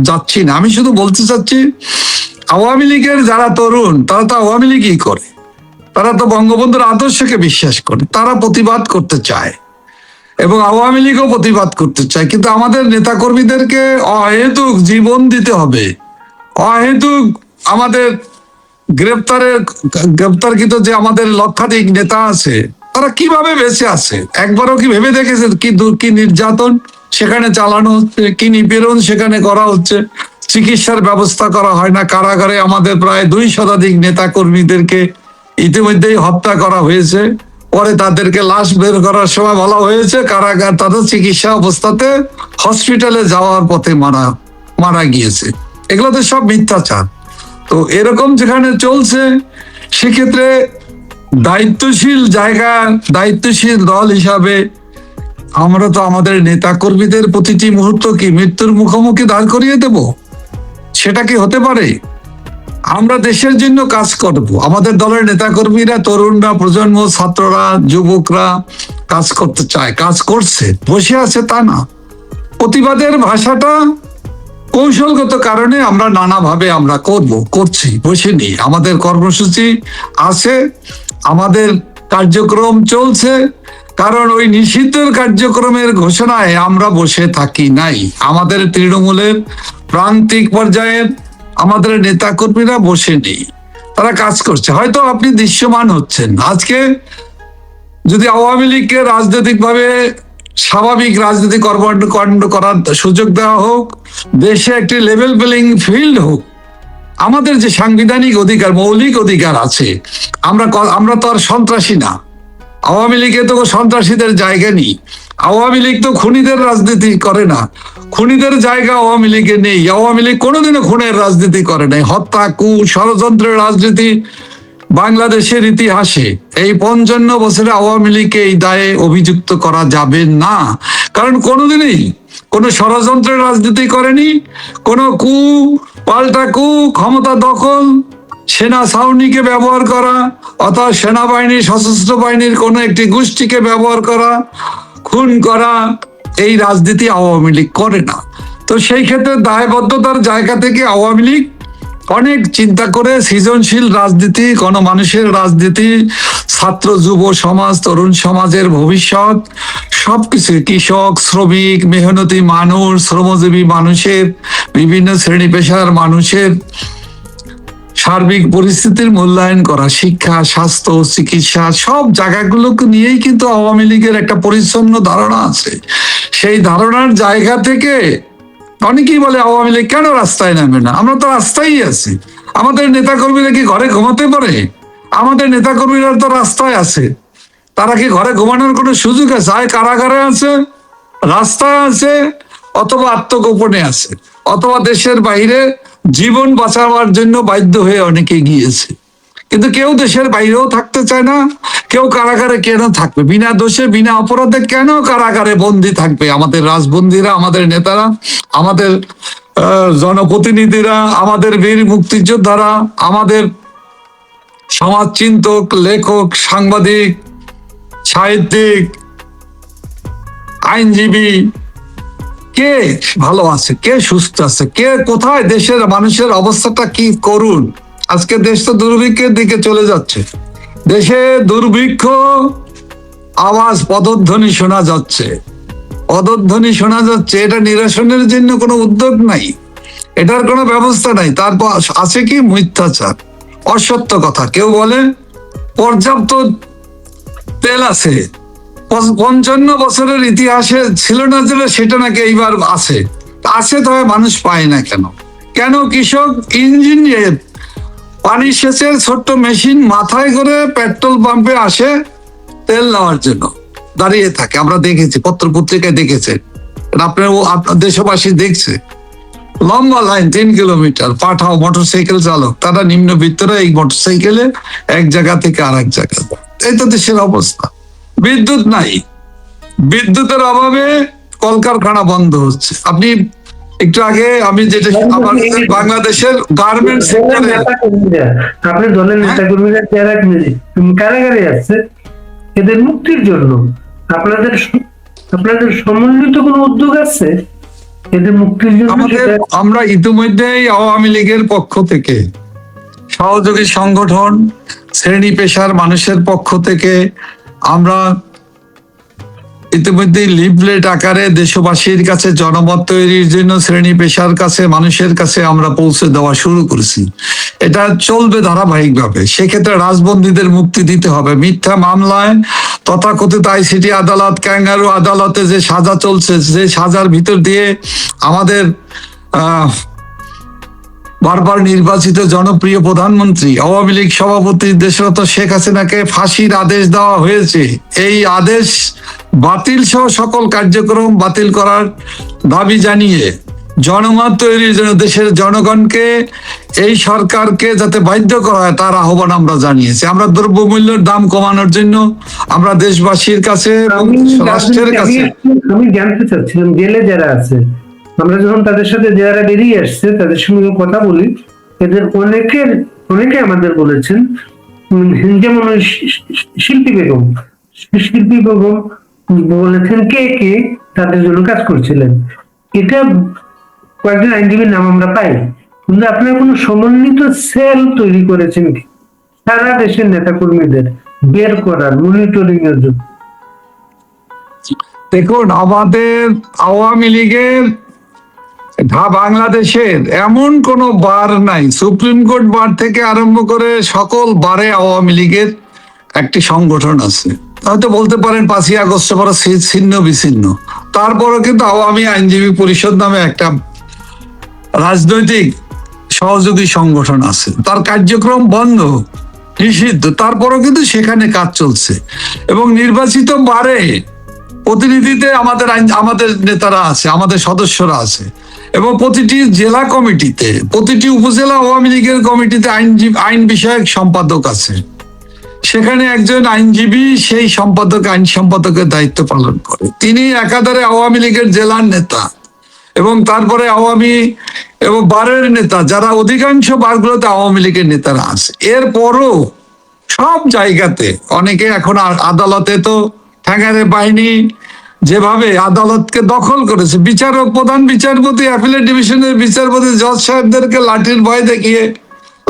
Speaker 3: যাচ্ছি না। আমি শুধু বলতে চাচ্ছি, আওয়ামী লীগের যারা তরুণ, তারা তো আওয়ামী লীগই করে, তারা তো বঙ্গবন্ধুর আদর্শকে বিশ্বাস করে, তারা প্রতিবাদ করতে চায় এবং আওয়ামী লীগও প্রতিবাদ করতে চায়। কিন্তু আমাদের নেতাকর্মীদেরকে অহেতুক জীবন দিতে হবে, অহেতুক আমাদের গ্রেপ্তারকৃত যে আমাদের লক্ষাধিক নেতা আছে, তারা কিভাবে বেঁচে আছে? একবারও কি ভেবে দেখেছেন কি নির্যাতন সেখানে চালানো হচ্ছে, কি নিপীড়ন সেখানে করা হচ্ছে? চিকিৎসার ব্যবস্থা করা হয় না। কারাগারে আমাদের প্রায় 2 শতাধিক নেতা কর্মীদেরকে ইতিমধ্যেই হত্যা করা হয়েছে। পরে তাদেরকে লাশ বের করার সময় বলা হয়েছে কারাগার, তাদের চিকিৎসা অবস্থাতে হসপিটালে যাওয়ার পথে মারা গিয়েছে। এগুলো তো সব মিথ্যাচার। তো এরকম যেখানে চলছে, সেক্ষেত্রে দায়িত্বশীল দল হিসাবে আমরা তো আমাদের নেতা কর্মীদের প্রতিটি মুহূর্ত কি মৃত্যুর মুখোমুখি দাঁড় করিয়ে দেব? সেটা কি হতে পারে? আমরা দেশের জন্য কাজ করব। আমাদের দলের নেতাকর্মীরা, তরুণরা, প্রজন্ম, ছাত্ররা, যুবকরা কাজ করতে চায়, কাজ করছে, বসে আছে তা না। প্রতিবাদের ভাষাটা কৌশলগত কারণে আমরা নানাভাবে আমরা করছি, বসে নেই। আমাদের কর্মসূচি আছে, আমাদের কার্যক্রম চলছে। কারণ ওই নিষিদ্ধের কার্যক্রমের ঘোষণায় আমরা বসে থাকি নাই। আমাদের তৃণমূলের প্রান্তিক পর্যায়ের আমাদের নেতাকর্মীরা বসে নেই, তারা কাজ করছে। হয়তো আপনি দৃশ্যমান হচ্ছেন। আজকে যদি আওয়ামী লীগকে রাজনৈতিকভাবে স্বাভাবিক রাজনীতি কর্মকাণ্ড করার সুযোগ দেওয়া হোক, দেশে একটি লেভেল প্লেইং ফিল্ড হোক। আমাদের যে সাংবিধানিক অধিকার, মৌলিক অধিকার আছে, আমরা তো আর সন্ত্রাসী না। আওয়ামী লীগে তো সন্ত্রাসীদের জায়গা নেই। আওয়ামী লীগ তো খুনিদের রাজনীতি করে না, খুনিদের জায়গা আওয়ামী লীগে নেই। আওয়ামী লীগ কোনোদিনও খুনের রাজনীতি করে নাই। হত্যা, ষড়যন্ত্রের রাজনীতি বাংলাদেশের ইতিহাসে এই 55 বছরে আওয়ামী লীগকে এই দায়ে অভিযুক্ত করা যাবে না। কারণ কোনোদিনই কোনো ষড়যন্ত্রের রাজনীতি করেনি, কোনো পাল্টা ক্ষমতা দখল, সেনা ছাউনিকে ব্যবহার করা অথবা সেনাবাহিনী, সশস্ত্র বাহিনীর কোনো একটি গোষ্ঠীকে ব্যবহার করা, খুন করা, এই রাজনীতি আওয়ামী লীগ করে না। তো সেই ক্ষেত্রে দায়বদ্ধতার জায়গা থেকে আওয়ামী লীগ অনেক চিন্তা করে সৃজনশীল রাজনীতি, গণমানুষের রাজনীতি, ছাত্র যুব সমাজ, তরুণ সমাজের ভবিষ্যৎ, সবকিছু, কৃষক, শ্রমিক, মেহনতি মানুষ, শ্রমজীবী মানুষের, বিভিন্ন শ্রেণী পেশার মানুষের সার্বিক পরিস্থিতির মূল্যায়ন করা, শিক্ষা, স্বাস্থ্য, চিকিৎসা, সব জায়গাগুলোকে নিয়েই কিন্তু আওয়ামী লীগের একটা পরিচ্ছন্ন ধারণা আছে। সেই ধারণার জায়গা থেকে অনেকেই বলে আওয়ামী লীগ কেন রাস্তায় নামে না? আমরা তো রাস্তায় আছি। আমাদের নেতাকর্মীরা কি ঘরে ঘুমাতে পারে? আমাদের নেতাকর্মীরা তো রাস্তায় আছে। তারা কি ঘরে ঘুমানোর কোনো সুযোগ আছে? হয় কারাগারে আছে, রাস্তায় আছে, অথবা আত্মগোপনে আছে, অথবা দেশের বাইরে জীবন বাঁচাবার জন্য বাধ্য হয়ে অনেকে গিয়েছে। কিন্তু কেউ দেশের বাইরেও থাকতে চায় না। কেউ কারাগারে কেন থাকবে? বিনা দোষে, বিনা অপরাধে কেন কারাগারে বন্দী থাকবে? আমাদের রাজবন্দীরা, আমাদের নেতারা, আমাদের জনপ্রতিনিধিরা, আমাদের বীর মুক্তিযোদ্ধারা, আমাদের সমাজ চিন্তক, লেখক, সাংবাদিক, সাহিত্যিক, আইনজীবী, কে ভালো আছে, কে সুস্থ আছে, কে কোথায়? দেশের মানুষের অবস্থাটা কি করুন। আজকে দেশ তো দুর্ভিক্ষের দিকে চলে যাচ্ছে। দেশে দুর্ভিক্ষ, আওয়াজ, পদধ্বনি শোনা যাচ্ছে, পদধ্বনি শোনা যাচ্ছে। এটা নিরসনের জন্য কোনো উদ্যোগ নাই, এটার কোনো ব্যবস্থা নাই। তারপর আছে কি? মিথ্যাচার, অসত্য কথা। কেউ বলে পর্যাপ্ত তেল আছে, 55 বছরের ইতিহাসে ছিল না, সেটা নাকি এইবার আছে। আছে তবে মানুষ পায় না কেন? কেন কৃষক ইঞ্জিন নিয়ে পানি সেচের ছোট্ট মেশিন মাথায় করে পেট্রোল পাম্পে আসে তেল নেওয়ার জন্য, দাঁড়িয়ে থাকে? আমরা দেখেছি, পত্র পত্রিকায় দেখেছেন, আপনার দেশবাসী দেখছে। লম্বা লাইন 3 কিলোমিটার। পাঠাও মোটরসাইকেল চালক, তারা নিম্নবিত্তরা এই মোটরসাইকেলে এক জায়গা থেকে আর এক জায়গা। এই তো দেশের অবস্থা। বিদ্যুৎ নাই, বিদ্যুতের অভাবে কলকারখানা বন্ধ হচ্ছে। আপনি একটু আগে আমি যেটা আমাদের বাংলাদেশের গার্মেন্ট সেক্টরে,
Speaker 4: আপনি দলের নেতা কর্মীরা যারা কারাগারে আছে, এদের মুক্তির জন্য আপনাদের সমন্বিত কোন উদ্যোগ আছে এদের মুক্তির জন্য?
Speaker 3: আমরা ইতিমধ্যেই আওয়ামী লীগের পক্ষ থেকে, সহযোগী সংগঠন, শ্রেণী পেশার মানুষের পক্ষ থেকে আমরা ইতিমধ্যেই লিফলেট আকারে দেশবাসীর কাছে জনমত তৈরির জন্য শ্রেণী পেশার কাছে, মানুষের কাছে আমরা পৌঁছে দেওয়া শুরু করেছি। এটা চলবে ধারাবাহিকভাবে। সেক্ষেত্রে রাজবন্দীদের মুক্তি দিতে হবে। মিথ্যা মামলায় তথাকথিত আইসিটি আদালত, ক্যাঙ্গারু আদালতে যে সাজা চলছে, যে সাজার ভিতর দিয়ে আমাদের বারবার নির্বাচিত জনপ্রিয় প্রধানমন্ত্রী, আওয়ামী লীগ সভাপতি দেশরত শেখ হাসিনাকে ফাঁসির আদেশ দেওয়া হয়েছে। এই আদেশ বাতিল সহ সকল কার্যক্রম বাতিল করার দাবি জানিয়ে জনমত তৈরির জন্য দেশের জনগণকে, এই সরকারকে যাতে বাধ্য করা হয় তার আহ্বান আমরা জানিয়েছি। আমরা দ্রব্যমূল্যের দাম কমানোর জন্য আমরা দেশবাসীর কাছে, রাষ্ট্রের কাছে,
Speaker 4: আমি জানতে চাচ্ছিলাম জেলে যারা আছে, আমরা যখন তাদের সাথে যারা বেরিয়ে আসছে তাদের সঙ্গে কথা বলি, এদের অনেকে আমাদের বলেছেন, যেমন শিল্পী বেগম বলেছেন কে তাদের জন্য কাজ করছিলেন। এটা কয়েকজন আইনজীবীর নাম আমরা পাই, কিন্তু আপনারা কোনো সমন্বিত সেল তৈরি করেছেন কি সারা দেশের নেতা কর্মীদের বের করার, মনিটরিং এর জন্য?
Speaker 3: দেখুন, আমাদের আওয়ামী লীগের বাংলাদেশের এমন কোন বার নাই, সুপ্রিম কোর্ট বার থেকে আরম্ভ করে সকল বারে আওয়ামী লীগের একটি সংগঠন আছে। হয়তো বলতে পারেন 5ই আগস্ট পরে ছিন্ন বিচ্ছিন্ন, তারপরে কিন্তু আওয়ামী আইনজীবী পরিষদ নামে একটা রাজনৈতিক সহযোগী সংগঠন আছে, তার কার্যক্রম বন্ধ, নিষিদ্ধ, তারপরও কিন্তু সেখানে কাজ চলছে। এবং নির্বাচিত বারে প্রতিনিধিতে আমাদের নেতারা আছে, আমাদের সদস্যরা আছে, এবং প্রতিটি জেলা কমিটিতে, প্রতিটি উপজেলা আওয়ামী লীগের কমিটিতে আইন বিষয়ক সম্পাদক আছে। সেখানে একজন আইনজীবী সেই আইন সম্পাদকের দায়িত্ব পালন করে। তিনি একাধারে আওয়ামী লীগের জেলার নেতা এবং তারপরে আওয়ামী এবং বারের নেতা, যারা অধিকাংশ বারগুলোতে আওয়ামী লীগের নেতারা আছে। এরপরও সব জায়গাতে অনেকে এখন আদালতে তো ঠ্যাঙারে বাহিনী যেভাবে আদালতকে দখল করেছে, বিচারক, প্রধান বিচারপতি, অ্যাপিলেট ডিভিশনের বিচারপতি, জজ সাহেবদেরকে লাঠির ভয় দেখিয়ে,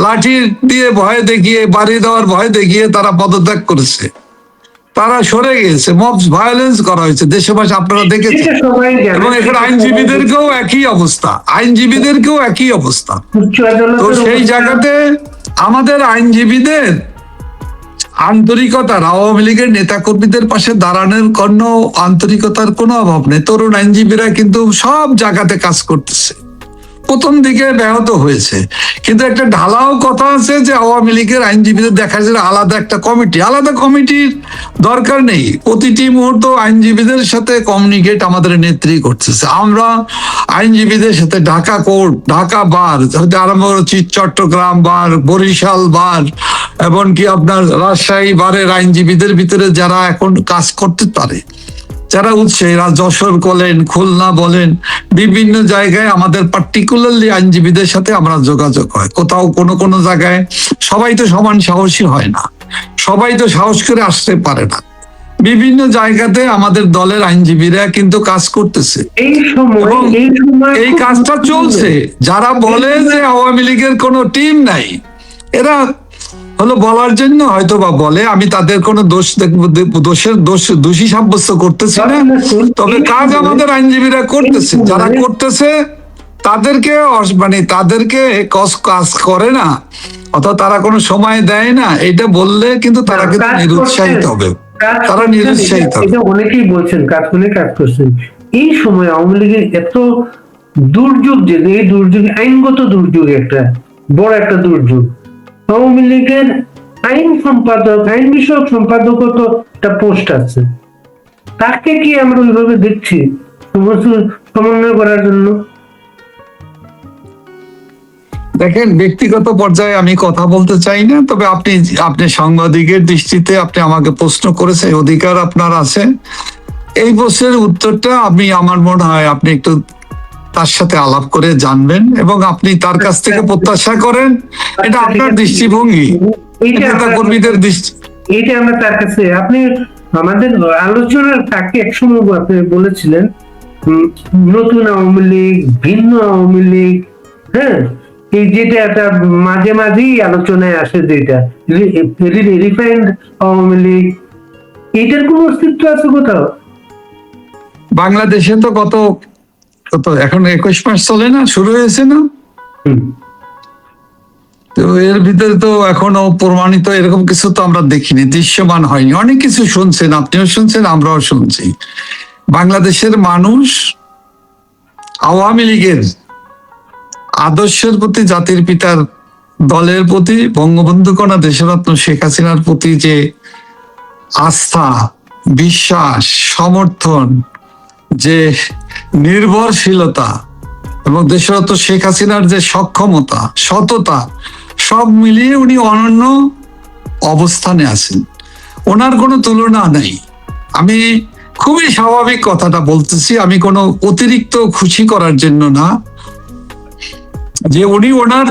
Speaker 3: লাঠি দিয়ে ভয় দেখিয়ে, বাড়ি দেওয়ার ভয় দেখিয়ে তারা পদত্যাগ করেছে, তারা সরে গিয়েছে, মব ভায়োলেন্স করা হয়েছে দেশবাসী, আপনারা দেখেছেন। এবং এখানে আইনজীবীদেরকেও একই অবস্থা, আইনজীবীদেরকেও একই অবস্থা। তো সেই জায়গাতে আমাদের আইনজীবীদের আন্তরিকতার, আওয়ামী লীগের নেতা কর্মীদের পাশে দাঁড়ানোর কোনো আন্তরিকতার কোনো অভাব নেই। তরুণ আইনজীবীরা কিন্তু সব জায়গাতে কাজ করতেছে, প্রথম দিকে ব্যাহত হয়েছে, কিন্তু একটা ঢালাও কথা আছে যে আওয়ামী লীগের আইনজীবীদের দেখা যায় আলাদা একটা কমিটি, আলাদা কমিটির দরকার নেই। প্রতিটি মুহূর্ত আইনজীবীদের সাথে কমিউনিকেট আমাদের নেত্রী করতেছে। আমরা আইনজীবীদের সাথে ঢাকা কোর্ট, ঢাকা বার হতে আরম্ভ করছি, চট্টগ্রাম বার, বরিশাল বার, এমনকি আপনার রাজশাহী বারের আইনজীবীদের ভিতরে যারা এখন কাজ করতে পারে, যারা উৎসাহীরা, যশোর বলেন, খুলনা বলেন, বিভিন্ন জায়গায় আমাদের পার্টিকুলারলি আইনজীবীদের সাথে আমরা যোগাযোগ হয়। কোথাও কোনো জায়গায় সবাই তো সমান সাহসী হয় না, সবাই তো সাহস করে আসতে পারে না। বিভিন্ন জায়গাতে আমাদের দলের আইনজীবীরা কিন্তু কাজ করতেছে এবং এই কাজটা চলছে। যারা বলে যে আওয়ামী লীগের কোনো টিম নাই, এরা হলো বলার জন্য হয়তো বা বলে, আমি তাদের কোনো দোষী সাব্যস্ত করতেছি না, তবে কাজ আমাদের আইনজীবীরা করতেছে। যারা করতেছে তাদেরকে তাদেরকে কাজ করে না, অথবা তারা কোনো সময় দেয় না, এটা বললে কিন্তু তারা কিন্তু নিরুৎসাহিত হবে, তারা নিরুৎসাহিত হবে।
Speaker 4: অনেকেই বলছেন কাজ করছেন। এই সময় আওয়ামী লীগের এত দুর্যোগ, যে এই দুর্যোগ আইনগত দুর্যোগ, একটা বড় একটা দুর্যোগ। আওয়ামী লীগের আইন সম্পাদক, আইন বিষয়ক সম্পাদকও তো একটা পোস্ট আছে, তাকে কি আমরা ওইভাবে দেখছি সমন্বয় করার জন্য?
Speaker 3: দেখেন, ব্যক্তিগত পর্যায়ে আমি কথা বলতে চাই না, তবে আপনি সাংবাদিকের দৃষ্টিতে আপনি আমাকে প্রশ্ন করেছেন, অধিকার আপনার আছে। এই প্রশ্নের উত্তরটা আমার মনে হয় আপনি একটু তার সাথে আলাপ করে জানবেন এবং আপনি তার কাছ থেকে প্রত্যাশা করেন, এটা আপনার দৃষ্টিভঙ্গি, নেতা কর্মীদের দৃষ্টি।
Speaker 4: এইটা আমরা তার কাছে, আপনি আমাদের আলোচনার তাকে একসময় আপনি বলেছিলেন নতুন আওয়ামী লীগ, ভিন্ন আওয়ামী লীগ, হ্যাঁ, এই যেটা একটা মাঝে মাঝেই আলোচনায় আসে, যেটা রিফাইন্ড আওয়ামী লীগ, এটার কোন অস্তিত্ব আছে কোথাও?
Speaker 3: বাংলাদেশে তো কত এখন 21 মাস চলে না, শুরু হয়েছে না, তো এর ভিতরে তো এখনো প্রমাণিত এরকম কিছু তো আমরা দেখিনি, দৃশ্যমান হয়নি। অনেক কিছু শুনছেন, আপনিও শুনছেন, আমরাও শুনছি। বাংলাদেশের মানুষ আওয়ামী লীগের আদর্শের প্রতি, জাতির পিতার দলের প্রতি, বঙ্গবন্ধু কন্যা দেশরত্ন শেখ হাসিনার প্রতি যে আস্থা, বিশ্বাস, সমর্থন, যে নির্ভরশীলতা এবং দেশরত্ন শেখ হাসিনার যে সক্ষমতা, সততা, সব মিলিয়ে উনি অনন্য অবস্থানে আছেন, ওনার কোনো তুলনা নাই। আমি খুবই স্বাভাবিক কথাটা বলতেছি, আমি কোনো অতিরিক্ত খুশি করার জন্য না, যে উনি ওনার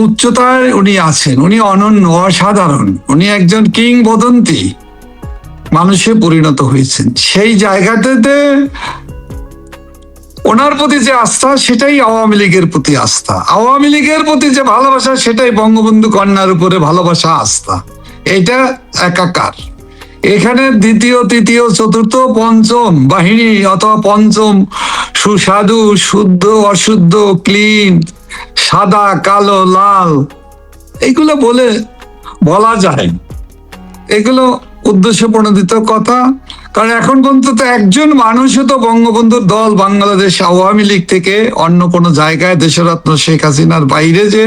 Speaker 3: উচ্চতায় উনি আছেন, উনি অনন্য, অসাধারণ, উনি একজন কিংবদন্তি মানুষে পরিণত হয়েছেন। সেই জায়গাটাতে ওনার প্রতি যে আস্থা, সেটাই আওয়ামী লীগের প্রতি আস্থা। আওয়ামী লীগের প্রতি যে ভালোবাসা, সেটাই বঙ্গবন্ধু কন্যার উপরে ভালোবাসা, আস্থা। এটা একাকার। এখানে দ্বিতীয়, তৃতীয়, চতুর্থ, পঞ্চম বাহিনী অথবা পঞ্চম সুস্বাদু, শুদ্ধ, অশুদ্ধ, ক্লিন, সাদা, কালো, লাল, এগুলো বলা যায়, এগুলো উদ্দেশ্য প্রণোদিত কথা। কারণ এখন পর্যন্ত তো একজন মানুষও তো বঙ্গবন্ধুর দল বাংলাদেশ আওয়ামী লীগ থেকে অন্য কোনো জায়গায় দেশরত্ন শেখ হাসিনার বাইরে যে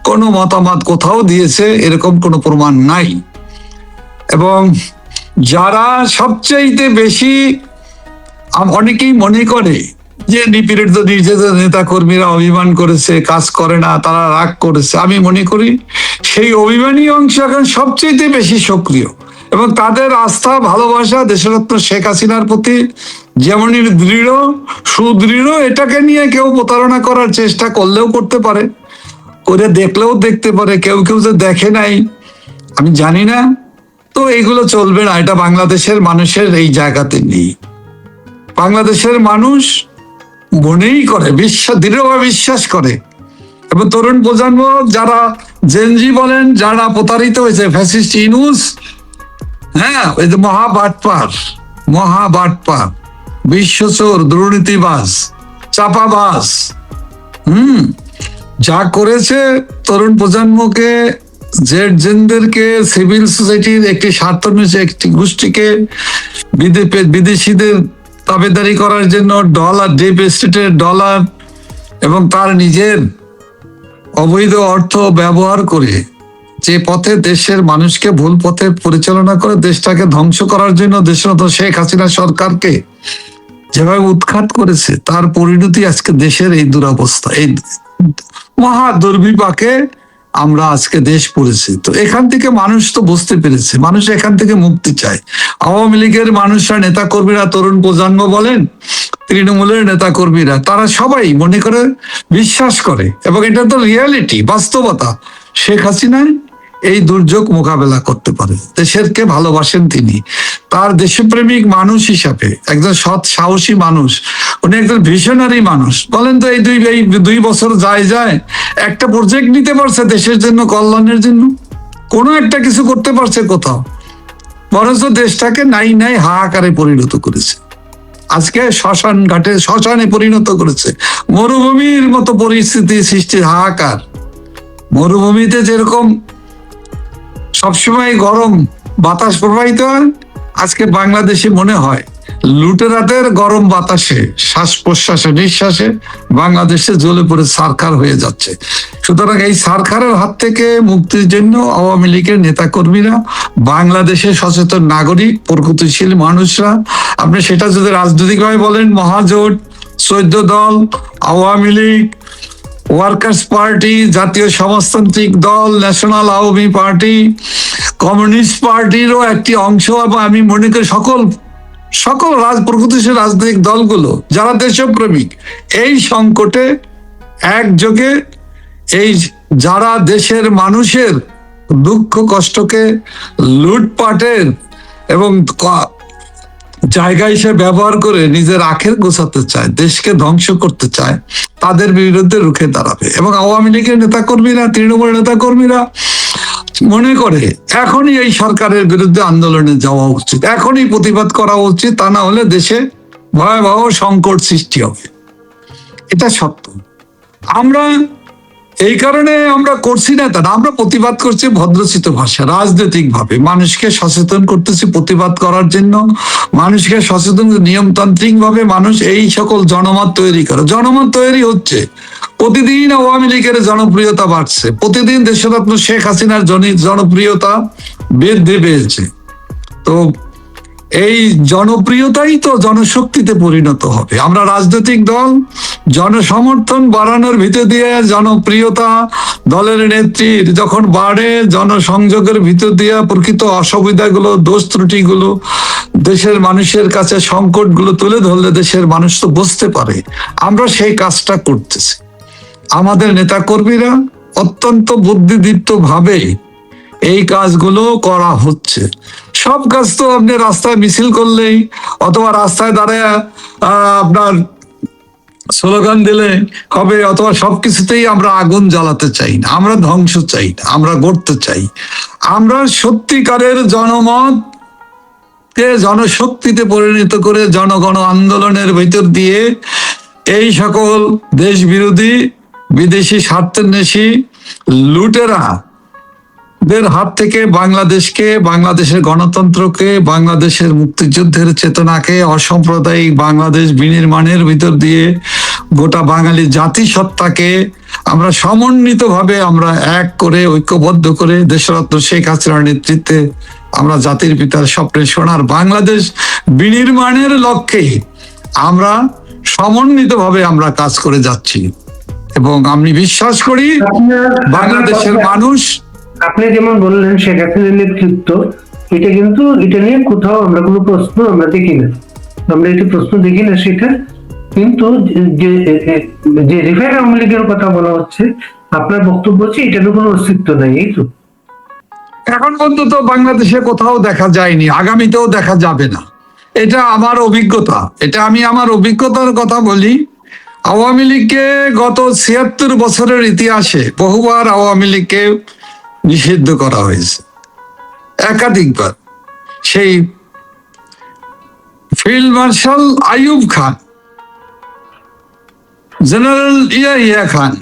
Speaker 3: কোনো মতামত কোথাও দিয়েছে এরকম কোনো প্রমাণ নাই। এবং যারা সবচাইতে বেশি অনেকেই মনে করে যে নিপীড়িত নিজেদের নেতা কর্মীরা অভিমান করেছে, কাজ করে না, তারা রাগ করেছে, আমি মনে করি সেই অভিমানী অংশ এখন সবচেয়ে বেশি সক্রিয় এবং তাদের আস্থা ভালোবাসা দেশরত্ন শেখ হাসিনার প্রতি যেমনই দৃঢ় সুদৃঢ়। এটাকে নিয়ে কেউ প্রতারণা করার চেষ্টা করলেও করতে পারে, করে দেখলেও দেখতে পারে, কেউ কেউ যে দেখে নাই আমি জানি না। তো এইগুলো চলবে না, এটা বাংলাদেশের মানুষের এই জায়গাতে নেই। বাংলাদেশের মানুষ মনেই করে, দৃঢ়ভাবে বিশ্বাস করে এবং তরুণ প্রজন্ম যারা জেনজি বলেন, যারা প্রতারিত হয়েছে ফ্যাসিস্ট ইউনূস, হ্যাঁ ওই যে মহাবাটপার বিশ্বচোর, দুর্নীতিবাজ, চাপাবাজ, যা করেছে তরুণ প্রজন্মকে, জেনদেরকে, সিভিল সোসাইটির একটি স্বার্থান্বেষী একটি গোষ্ঠীকে বিদেশিদের তাবেদারি করার জন্য ডলার, ডিপ স্টেটের ডলার এবং তার নিজের অবৈধ অর্থ ব্যবহার করে যে পথে দেশের মানুষকে ভুল পথে পরিচালনা করে দেশটাকে ধ্বংস করার জন্য দেশরত্ন শেখ হাসিনা সরকারকে যেভাবে উৎখাত করেছে, তার পরিণতি আজকে দেশের এই দুরবস্থা, এই মহা দুর্বিপাকে আমরা আজকে দেশ পড়েছি। তো এখান থেকে মানুষ তো বুঝতে পেরেছে, মানুষ এখান থেকে মুক্তি চায়। আওয়ামী লীগের মানুষরা, নেতা কর্মীরা, তরুণ প্রজন্ম বলেন, তৃণমূলের নেতা কর্মীরা, তারা সবাই মনে করে, বিশ্বাস করে এবং এটা তো রিয়ালিটি, বাস্তবতা, শেখ হাসিনা এই দুর্যোগ মোকাবেলা করতে পারে। দেশেরকে ভালোবাসেন তিনি, তার দেশপ্রেমিক মানুষ হিসাবে একজন সৎ সাহসী মানুষ, উনি একজন ভিশনারি মানুষ। বলেন তো এই দুই বছর যায় একটা প্রজেক্ট নিতে পারছে দেশের জন্য, কল্যাণের জন্য? কোনো একটা কিছু করতে পারছে কোথাও? বরঞ্চ দেশটাকে নাই হাহাকারে পরিণত করেছে। আজকে শ্মশানে পরিণত করেছে, মরুভূমির মতো পরিস্থিতি সৃষ্টি, হাহাকার। মরুভূমিতে যেরকম সবসময় গরম বাতাস প্রবাহিত হয়, আজকে বাংলাদেশে মনে হয় লুটেরাদের গরম বাতাসে, শ্বাস প্রশ্বাসে, নিঃশ্বাসে বাংলাদেশে জ্বলে পড়ে সারখার হয়ে যাচ্ছে। সুতরাং এই সারখারের হাত থেকে মুক্তির জন্য আওয়ামী লীগের নেতা কর্মীরা, বাংলাদেশের সচেতন নাগরিক, প্রগতিশীল মানুষরা, আপনি সেটা যদি রাজনৈতিকভাবে বলেন, মহাজোট, 14 দল, আওয়ামী লীগ, ওয়ার্কার্স পার্টি, জাতীয় সমাজতান্ত্রিক দল, ন্যাশনাল আওয়ামী পার্টি, কমিউনিস্ট পার্টিরও একটি অংশ, এবং আমি মনে করি সকল প্রগতিশীল রাজনৈতিক দলগুলো যারা দেশপ্রেমিক, এই সংকটে একযোগে এই যারা দেশের মানুষের দুঃখ কষ্টকে লুটপাটের এবং জায়গা হিসেবে ব্যবহার করে নিজের আখের গোছাতে চায়, দেশকে ধ্বংস করতে চায়, তাদের বিরুদ্ধে রুখে দাঁড়াবে। এবং আওয়ামী লীগের নেতাকর্মীরা, তৃণমূলের নেতাকর্মীরা মনে করে এখনই এই সরকারের বিরুদ্ধে আন্দোলনে যাওয়া উচিত, এখনই প্রতিবাদ করা উচিত, তা না হলে দেশে ভয়াবহ সংকট সৃষ্টি হবে। এটা সত্য। আমরা এই কারণে আমরা করছি না, তারা আমরা প্রতিবাদ করছি ভদ্রচিত ভাষা, রাজনৈতিক ভাবে মানুষকে সচেতন করতেছি প্রতিবাদ করার জন্য, মানুষকে সচেতন নিয়মতান্ত্রিক ভাবে মানুষ এই সকল জনমত তৈরি করে। জনমত তৈরি হচ্ছে, প্রতিদিন আওয়ামী লীগের জনপ্রিয়তা বাড়ছে, প্রতিদিন দেশরত্ন শেখ হাসিনার জনপ্রিয়তা বৃদ্ধি পেয়েছে। তো এই জনপ্রিয়তাই তো জনশক্তিতে পরিণত হবে। আমরা রাজনৈতিক দল জনসমর্থন বাড়ানোর ভিতর দিয়ে, জনপ্রিয়তা দলের নেত্রীর যখন বাড়ে, জনসংযোগের ভিতর দিয়ে প্রকৃত অসুবিধাগুলো, দোষ ত্রুটিগুলো, দেশের মানুষের কাছে সংকটগুলো তুলে ধরলে দেশের মানুষ তো বুঝতে পারে। আমরা সেই কাজটা করতেছি। আমাদের নেতাকর্মীরা অত্যন্ত বুদ্ধিদীপ্ত ভাবে এই কাজগুলো করা হচ্ছে। সব কাজ তো আপনি রাস্তায় মিছিল করলেই অথবা রাস্তায় দাঁড়ায় আপনার স্লোগান দিলে হবে, অথবা সবকিছুতেই আমরা আগুন জ্বালাতে চাই না, আমরা ধ্বংস চাই না, আমরা গড়তে চাই। আমরা সত্যিকারের জনমত কে জনশক্তিতে পরিণত করে জনগণ আন্দোলনের ভিতর দিয়ে এই সকল দেশ বিরোধী, বিদেশি স্বার্থান্বেষী লুটেরা দের হাত থেকে বাংলাদেশকে, বাংলাদেশের গণতন্ত্রকে, বাংলাদেশের মুক্তিযুদ্ধের চেতনাকে, অসাম্প্রদায়িক বাংলাদেশ বিনির্মাণের ভিতর দিয়ে গোটা বাঙালি জাতিসত্তাকে আমরা সমন্বিতভাবে আমরা এক করে, ঐক্যবদ্ধ করে দেশরত্ন শেখ হাসিনার নেতৃত্বে আমরা জাতির পিতার স্বপ্নে সোনার বাংলাদেশ বিনির্মাণের লক্ষ্যে আমরা সমন্বিতভাবে আমরা কাজ করে যাচ্ছি। এবং আমি বিশ্বাস করি বাংলাদেশের মানুষ,
Speaker 4: আপনি যেমন বললেন শেখ হাসিনার নেতৃত্ব, এটা কিন্তু এটা নিয়ে কোথাও আমরা কোনো প্রশ্ন আমরা দেখি না, আমরা এটা প্রশ্ন দেখি না সেটা। কিন্তু যে রিফাইন আওয়ামী লীগের কথা বলা হচ্ছে, আপনার বক্তব্য হচ্ছে এটার কোনো অস্তিত্ব নাই, এই তো?
Speaker 3: এখন পর্যন্ত বাংলাদেশে কোথাও দেখা যায়নি, আগামীতেও দেখা যাবে না। এটা আমার অভিজ্ঞতা, এটা আমি আমার অভিজ্ঞতার কথা বলি। আওয়ামী লীগকে গত ৭৬ বছরের ইতিহাসে বহুবার আওয়ামী লীগকে নিষিদ্ধ করা হয়েছে, একাধিকবার। সেই field marshal Ayub Khan, general Yahya Khan,